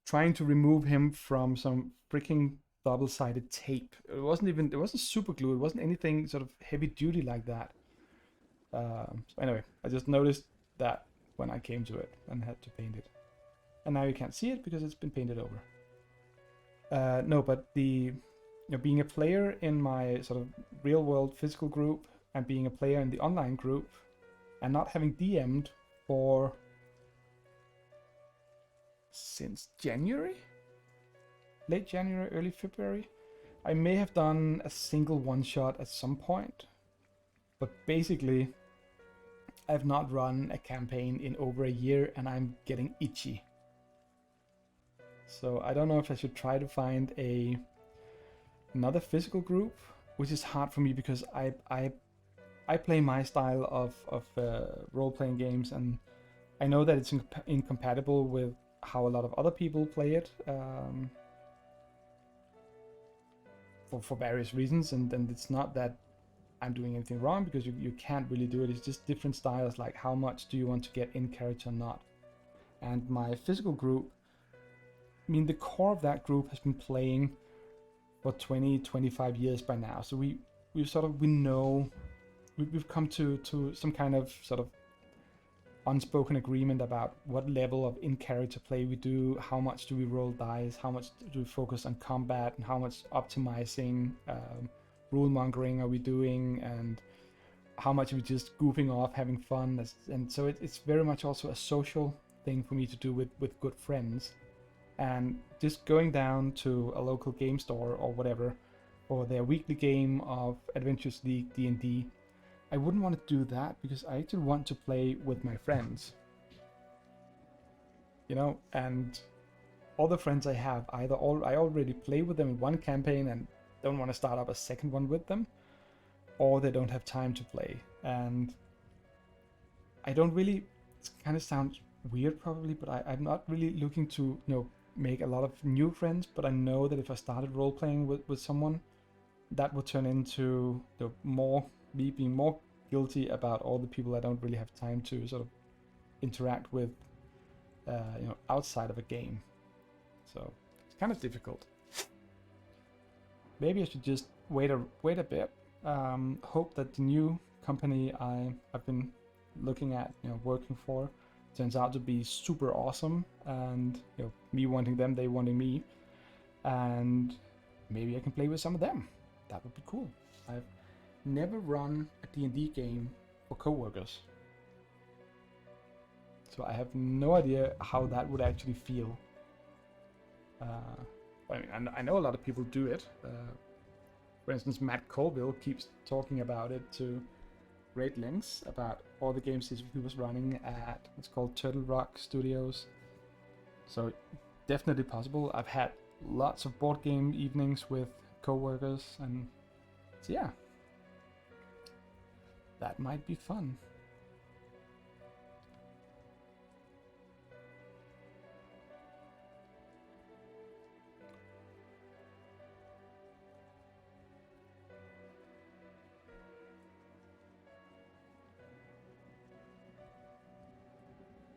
Trying to remove him from some freaking double-sided tape. It wasn't super glue. It wasn't anything sort of heavy duty like that. So anyway, I just noticed that when I came to it and had to paint it. And now you can't see it because it's been painted over. No, but being a player in my sort of real world physical group and being a player in the online group and not having DM'd for since January? Late January, early February. I may have done a single one-shot at some point, but basically I've not run a campaign in over a year, and I'm getting itchy. So I don't know if I should try to find another physical group, which is hard for me because I play my style of role-playing games, and I know that it's incompatible with how a lot of other people play it, for various reasons, and it's not that I'm doing anything wrong, because you can't really do it. It's just different styles, like how much do you want to get in character or not. And my physical group, I mean, the core of that group has been playing for 20-25 years by now, so we know, we've come to some kind of sort of unspoken agreement about what level of in-character play we do, how much do we roll dice, how much do we focus on combat, and how much optimizing, rule mongering are we doing, and how much are we just goofing off, having fun. And so it's very much also a social thing for me to do with good friends. And just going down to a local game store or whatever for their weekly game of Adventures League D&D, I wouldn't want to do that because I actually want to play with my friends. You know, and all the friends I have, I already play with them in one campaign and don't want to start up a second one with them, or they don't have time to play. And I don't really, it kind of sounds weird probably, but I'm not really looking to, make a lot of new friends, but I know that if I started role-playing with someone, that would turn into me being more guilty about all the people I don't really have time to sort of interact with, outside of a game. So it's kind of difficult. Maybe I should just wait a bit. Hope that the new company I've been looking at, working for, turns out to be super awesome, and me wanting them, they wanting me, and maybe I can play with some of them. That would be cool. I've never run a D&D game for coworkers, so I have no idea how that would actually feel. I know a lot of people do it. For instance, Matt Colville keeps talking about it to great lengths about all the games he was running at what's called Turtle Rock Studios. So definitely possible. I've had lots of board game evenings with co-workers, and so yeah, that might be fun.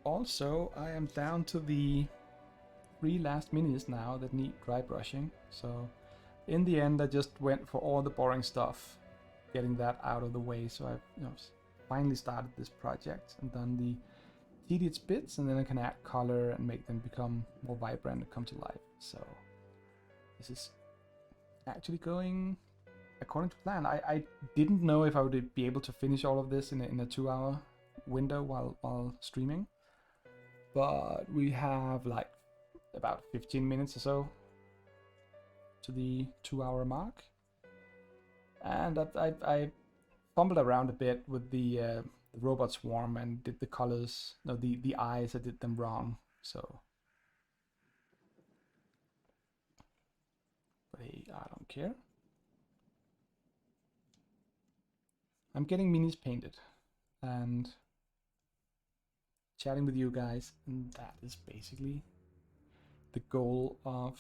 Also, I am down to the 3 last minis now that need dry brushing. So in the end, I just went for all the boring stuff, getting that out of the way. So I've finally started this project and done the tedious bits, and then I can add color and make them become more vibrant and come to life. So this is actually going according to plan. I didn't know if I would be able to finish all of this in a 2-hour window while streaming. But we have like about 15 minutes or so to the 2-hour mark. And I fumbled around a bit with the robot swarm and did the colors, no, the eyes, I did them wrong. So, but hey, I don't care. I'm getting minis painted and chatting with you guys, and that is basically the goal of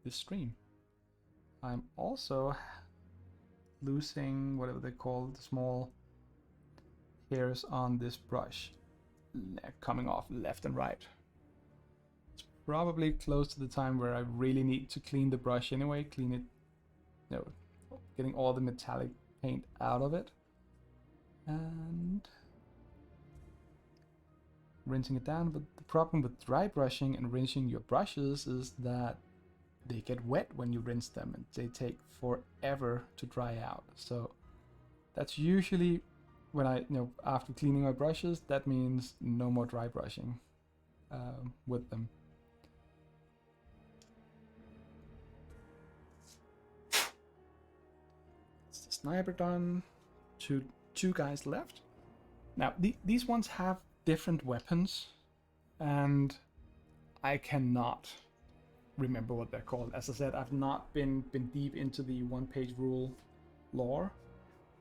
this stream. I'm also losing whatever they call the small hairs on this brush coming off left and right. It's probably close to the time where I really need to clean the brush anyway, clean it, getting all the metallic paint out of it and rinsing it down. But the problem with dry brushing and rinsing your brushes is that they get wet when you rinse them and they take forever to dry out. So that's usually when I, after cleaning my brushes, that means no more dry brushing with them. It's the sniper done. Two guys left. Now these ones have different weapons, and I cannot remember what they're called. As I said, I've not been deep into the one-page rule lore,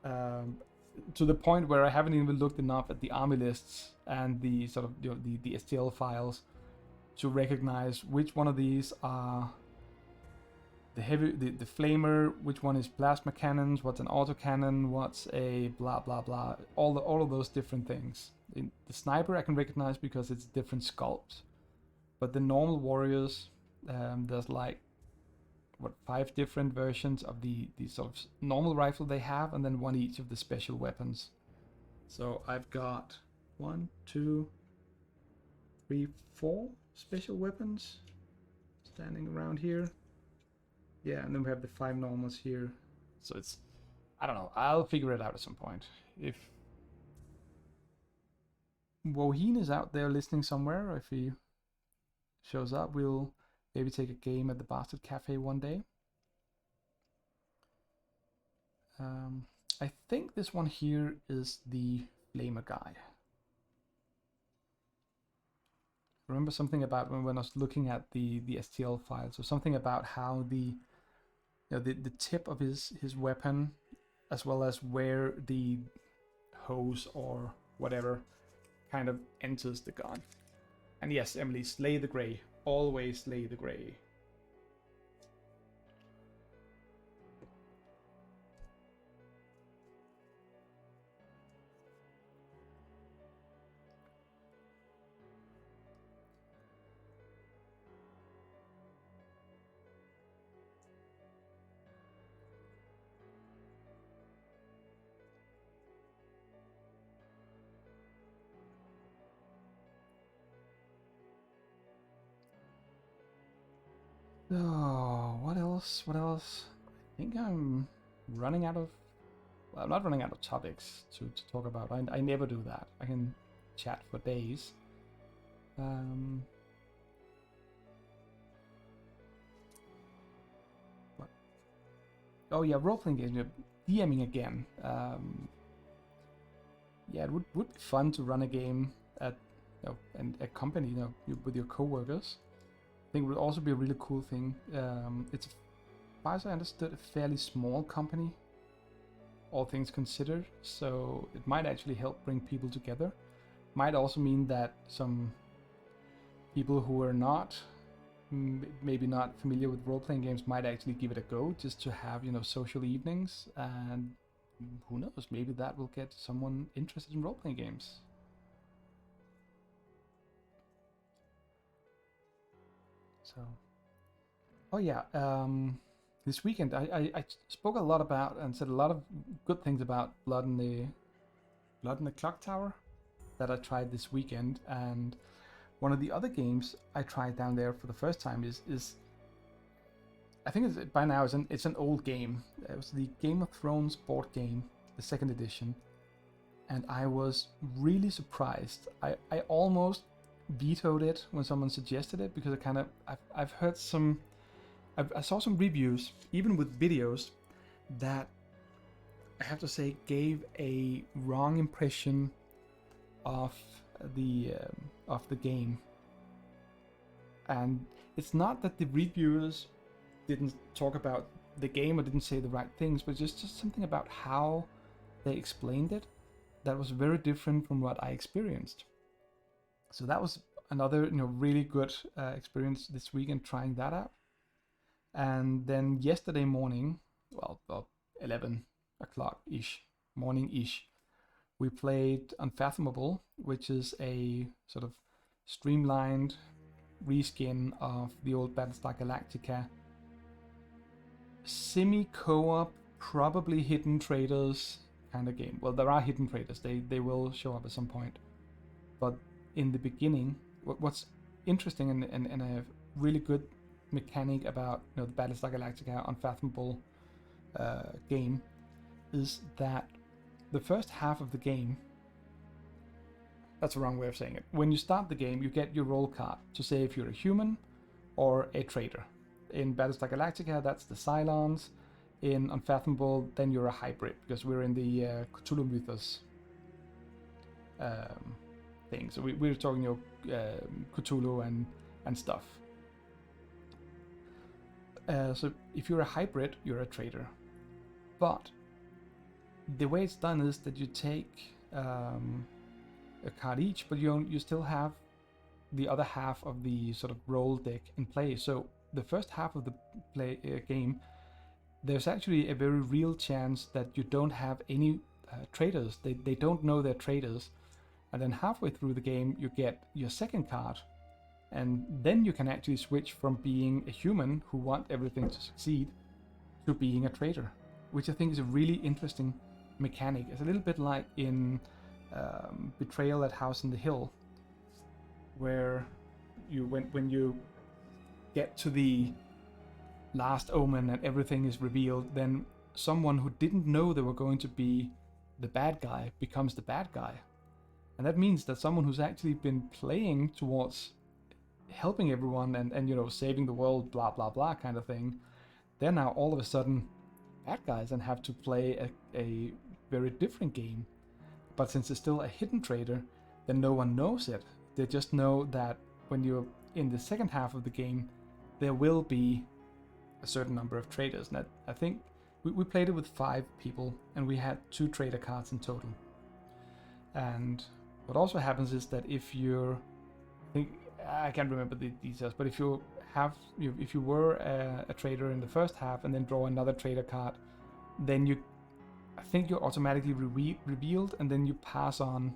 to the point where I haven't even looked enough at the army lists and the sort of the STL files to recognize which one of these are the flamer, which one is plasma cannons, what's an autocannon, what's a blah blah blah, all of those different things. In the sniper I can recognize because it's different sculpts, but the normal warriors, there's like 5 different versions of the sort of normal rifle they have, and then one each of the special weapons. So I've got 1, 2, 3, 4 special weapons standing around here. Yeah, and then we have the 5 normals here. So it's, I don't know, I'll figure it out at some point. If Woheen is out there listening somewhere, or if he shows up, we'll maybe take a game at the Bastard Cafe one day. I think this one here is the Flamer guy. Remember something about when I was looking at the STL files, or something about how the tip of his weapon, as well as where the hose or whatever kind of enters the gun. And yes, Emily, slay the Grey. Always slay the Grey. Oh, what else? What else? I think I'm running out of... Well, I'm not running out of topics to talk about. I never do that. I can chat for days. What? Oh yeah, role-playing games. DMing again. Yeah, it would be fun to run a game at and a company, with your co-workers. I think it would also be a really cool thing. It's, as far as I understood, a fairly small company, all things considered, so it might actually help bring people together. Might also mean that some people who are not, maybe not familiar with role-playing games, might actually give it a go, just to have, social evenings, and who knows, maybe that will get someone interested in role-playing games. So, oh yeah, this weekend I spoke a lot about and said a lot of good things about Blood in the Clock Tower that I tried this weekend, and one of the other games I tried down there for the first time is I think it's, by now it's an old game. It was the Game of Thrones board game, the 2nd edition, and I was really surprised. I almost vetoed it when someone suggested it, because I've heard I saw some reviews, even with videos, that I have to say gave a wrong impression of the game. And it's not that the reviewers didn't talk about the game or didn't say the right things, but just something about how they explained it that was very different from what I experienced. So that was another really good experience this weekend, trying that out. And then yesterday morning, well, 11 o'clock ish, morning ish, we played Unfathomable, which is a sort of streamlined reskin of the old Battlestar Galactica semi-co-op, probably hidden traders kind of game. Well, there are hidden traders, they will show up at some point, but in the beginning, what's interesting and a really good mechanic about the Battlestar Galactica Unfathomable game is that the first half of the game, that's the wrong way of saying it, when you start the game you get your role card to say if you're a human or a trader. In Battlestar Galactica that's the Cylons. In Unfathomable then you're a hybrid, because we're in the Cthulhu Mythos thing, so we're talking Cthulhu and stuff. So if you're a hybrid, you're a trader. But the way it's done is that you take a card each, but you still have the other half of the sort of roll deck in play. So the first half of the game, there's actually a very real chance that you don't have any traders. They don't know they're traders. And then halfway through the game, you get your second card. And then you can actually switch from being a human who want everything to succeed to being a trader, which I think is a really interesting mechanic. It's a little bit like in Betrayal at House on the Hill, where when you get to the last omen and everything is revealed, then someone who didn't know they were going to be the bad guy becomes the bad guy. And that means that someone who's actually been playing towards helping everyone and saving the world, blah blah blah kind of thing, they're now all of a sudden bad guys and have to play a very different game. But since it's still a hidden traitor, then no one knows it. They just know that when you're in the second half of the game, there will be a certain number of traitors. And I think we played it with 5 people, and we had 2 traitor cards in total. And what also happens is that if you're, I can't remember the details, but if you were a traitor in the first half and then draw another traitor card, then I think you're automatically revealed, and then you pass on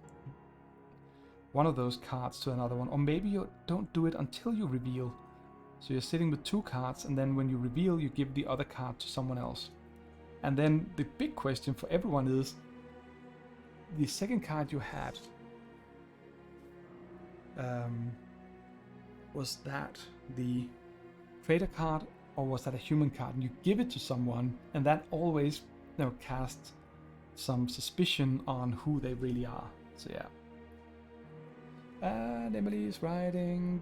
one of those cards to another one. Or maybe you don't do it until you reveal. So you're sitting with 2 cards, and then when you reveal, you give the other card to someone else. And then the big question for everyone is, the second card you had, was that the traitor card or was that a human card? And you give it to someone, and that always casts some suspicion on who they really are. So yeah. And Emily is writing.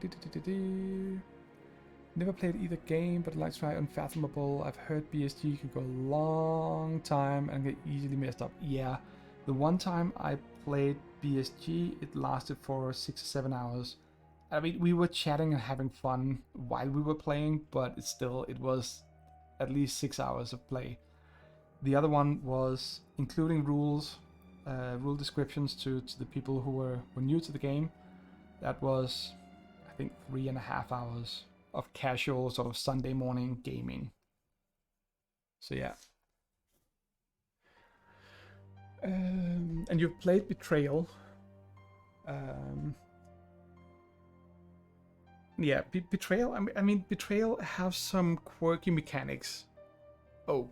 Never played either game, but I'd like to try Unfathomable. I've heard BSG can go a long time and get easily messed up. Yeah, the one time I played BSG, it lasted for 6 or 7 hours. I mean, we were chatting and having fun while we were playing, but it was at least 6 hours of play. The other one was including rules, rule descriptions to the people who were new to the game. That was, I think, 3.5 hours of casual sort of Sunday morning gaming. So yeah. And you've played Betrayal. Yeah, Betrayal. I mean, Betrayal has some quirky mechanics. Oh,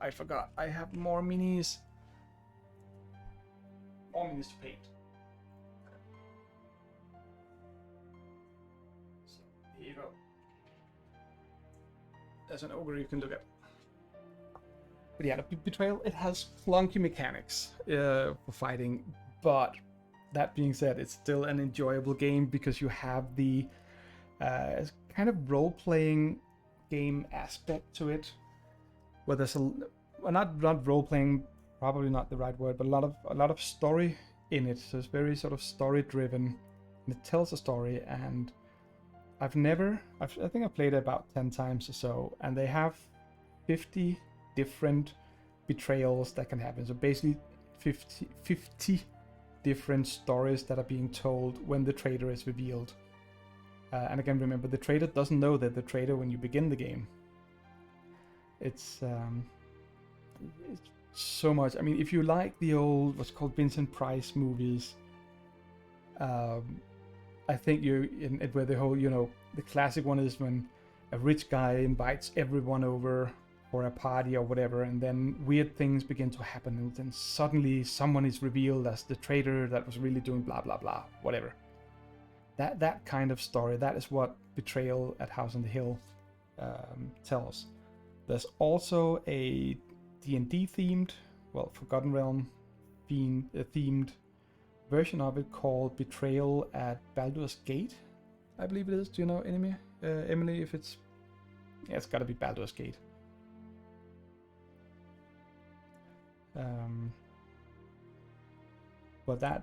I forgot. I have more minis. More minis to paint. So here you go. There's an ogre you can look at. But yeah, the Betrayal, it has clunky mechanics for fighting, but that being said, it's still an enjoyable game because you have the kind of role-playing game aspect to it, where there's not role-playing, probably not the right word, but a lot of story in it. So it's very sort of story-driven, and it tells a story. And I think I've played it about 10 times or so, and they have 50 different betrayals that can happen. So basically 50 different stories that are being told when the traitor is revealed. And again, remember, the traitor doesn't know that the traitor when you begin the game. It's so much. I mean, if you like the old, what's called Vincent Price movies, I think where the whole, the classic one is when a rich guy invites everyone over for a party or whatever, and then weird things begin to happen, and then suddenly someone is revealed as the traitor that was really doing blah blah blah, whatever. That kind of story, that is what Betrayal at House on the Hill tells. There's also a D&D themed, Forgotten Realm themed version of it called Betrayal at Baldur's Gate, I believe it is. Do you know, Emily, if it's... Yeah, it's gotta be Baldur's Gate. But that...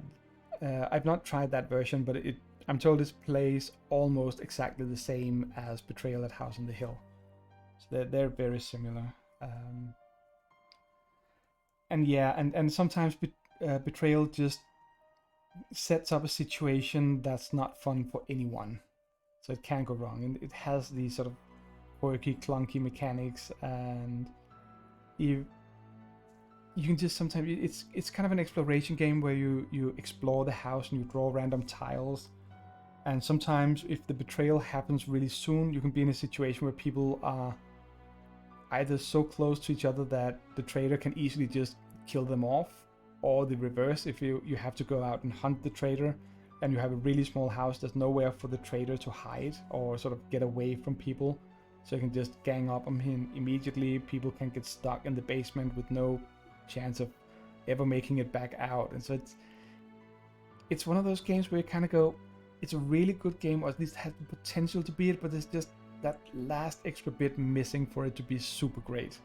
I've not tried that version, but I'm told it plays almost exactly the same as Betrayal at House on the Hill. So they're very similar. And yeah, and sometimes Betrayal just sets up a situation that's not fun for anyone. So it can go wrong. And it has these sort of quirky, clunky mechanics, and you can just sometimes... It's kind of an exploration game where you explore the house and you draw random tiles. And sometimes if the betrayal happens really soon, you can be in a situation where people are either so close to each other that the traitor can easily just kill them off, or the reverse. If you have to go out and hunt the traitor, and you have a really small house, there's nowhere for the traitor to hide or sort of get away from people. So you can just gang up on him immediately. People can get stuck in the basement with no chance of ever making it back out. And so it's one of those games where you kind of go, it's a really good game, or at least has the potential to be it, but there's just that last extra bit missing for it to be super great.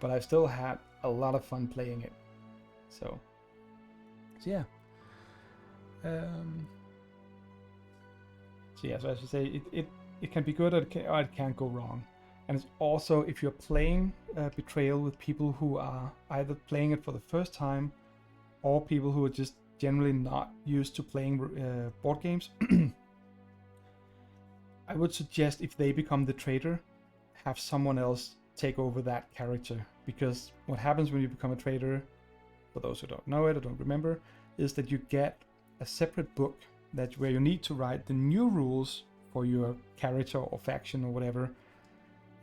But I've still had a lot of fun playing it. So yeah. So as you say, it can be good, or it can go wrong. And it's also, if you're playing Betrayal with people who are either playing it for the first time, or people who are just generally not used to playing board games, I would suggest, if they become the traitor, have someone else take over that character. Because what happens when you become a traitor, for those who don't know it or don't remember, is that you get a separate book where you need to write the new rules for your character or faction or whatever,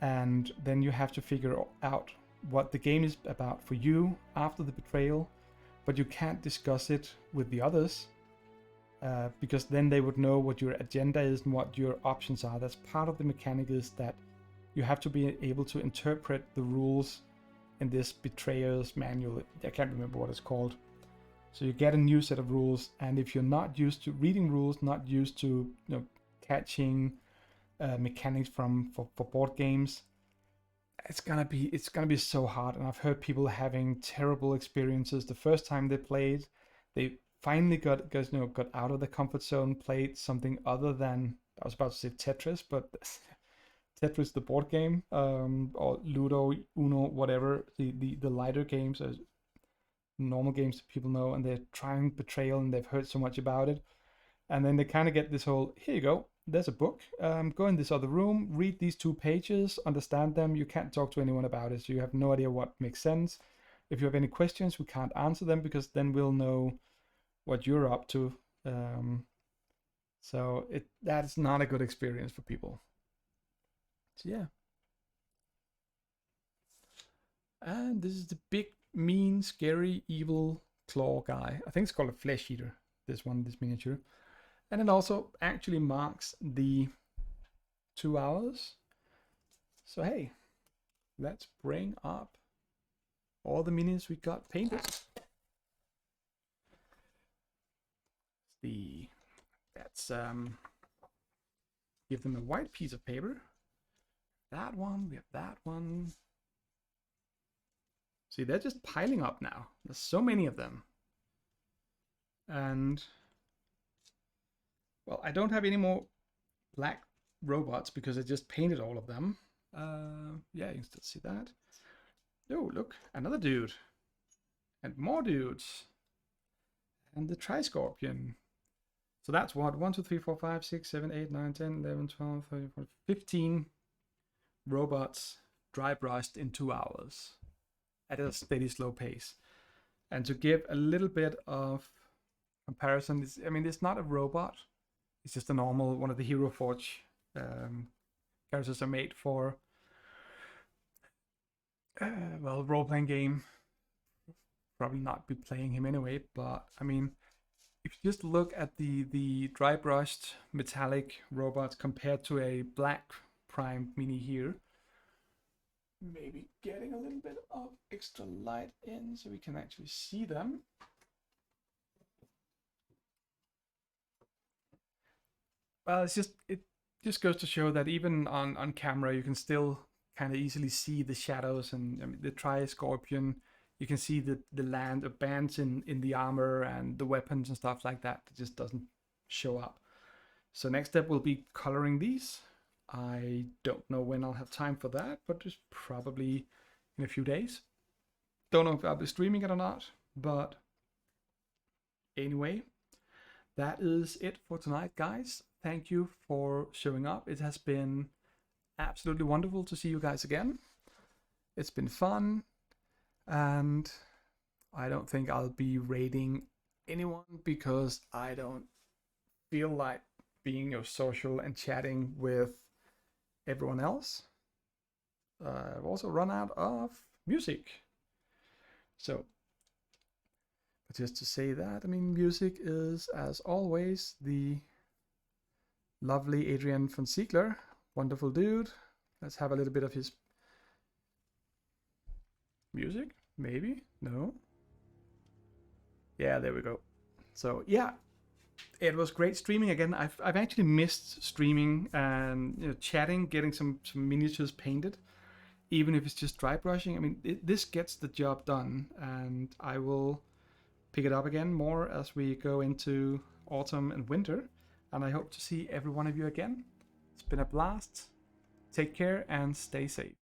and then you have to figure out what the game is about for you after the betrayal, but you can't discuss it with the others, because then they would know what your agenda is and what your options are. That's part of the mechanic, is that you have to be able to interpret the rules in this betrayer's manual. I can't remember what it's called. So you get a new set of rules, and if you're not used to reading rules, not used to catching mechanics for board games, it's gonna be so hard. And I've heard people having terrible experiences the first time they played. They finally got out of the comfort zone, played something other than, I was about to say Tetris, but Tetris the board game, or Ludo, Uno, whatever, the lighter games, normal games that people know, and they're trying Betrayal and they've heard so much about it, and then they kind of get this whole, here you go, there's a book, go in this other room, read these 2 pages, understand them, you can't talk to anyone about it, so you have no idea what makes sense. If you have any questions, we can't answer them, because then we'll know what you're up to. So that's not a good experience for people. So yeah. And this is the big, mean, scary, evil claw guy. I think it's called a flesh eater, this miniature. And it also actually marks the 2 hours. So hey, let's bring up all the minions we got painted. Let's give them a white piece of paper. That one, we have that one. See, they're just piling up now. There's so many of them. And, well, I don't have any more black robots because I just painted all of them. Yeah, you can still see that. Oh, look, another dude. And more dudes. And the Tri-Scorpion. So that's what? 1, 2, 3, 4, 5, 6, 7, 8, 9, 10, 11, 12, 13, 14, 15 robots dry brushed in 2 hours at a steady, slow pace. And to give a little bit of comparison, it's not a robot. It's just a normal, one of the Hero Forge characters are made for, role-playing game. Probably not be playing him anyway, but I mean, if you just look at the dry brushed metallic robots compared to a black primed mini here, maybe getting a little bit of extra light in so we can actually see them. Well, it just goes to show that even on camera you can still kind of easily see the shadows, and the Tri-Scorpion, you can see the bands in the armor and the weapons and stuff like that. It just doesn't show up. So next step will be coloring these. I don't know when I'll have time for that, but just probably in a few days. Don't know if I'll be streaming it or not, but anyway, that is it for tonight, guys. Thank you for showing up. It has been absolutely wonderful to see you guys again. It's been fun, and I don't think I'll be raiding anyone because I don't feel like being social and chatting with everyone else. I've also run out of music. So, but just to say that, I mean, music is, as always, the lovely Adrian von Ziegler. Wonderful dude. Let's have a little bit of his music, maybe? No? Yeah, there we go. So, yeah, it was great streaming again. I've actually missed streaming and chatting, getting some miniatures painted, even if it's just dry brushing. I mean, this gets the job done, and I will pick it up again more as we go into autumn and winter. And I hope to see every one of you again. It's been a blast. Take care and stay safe.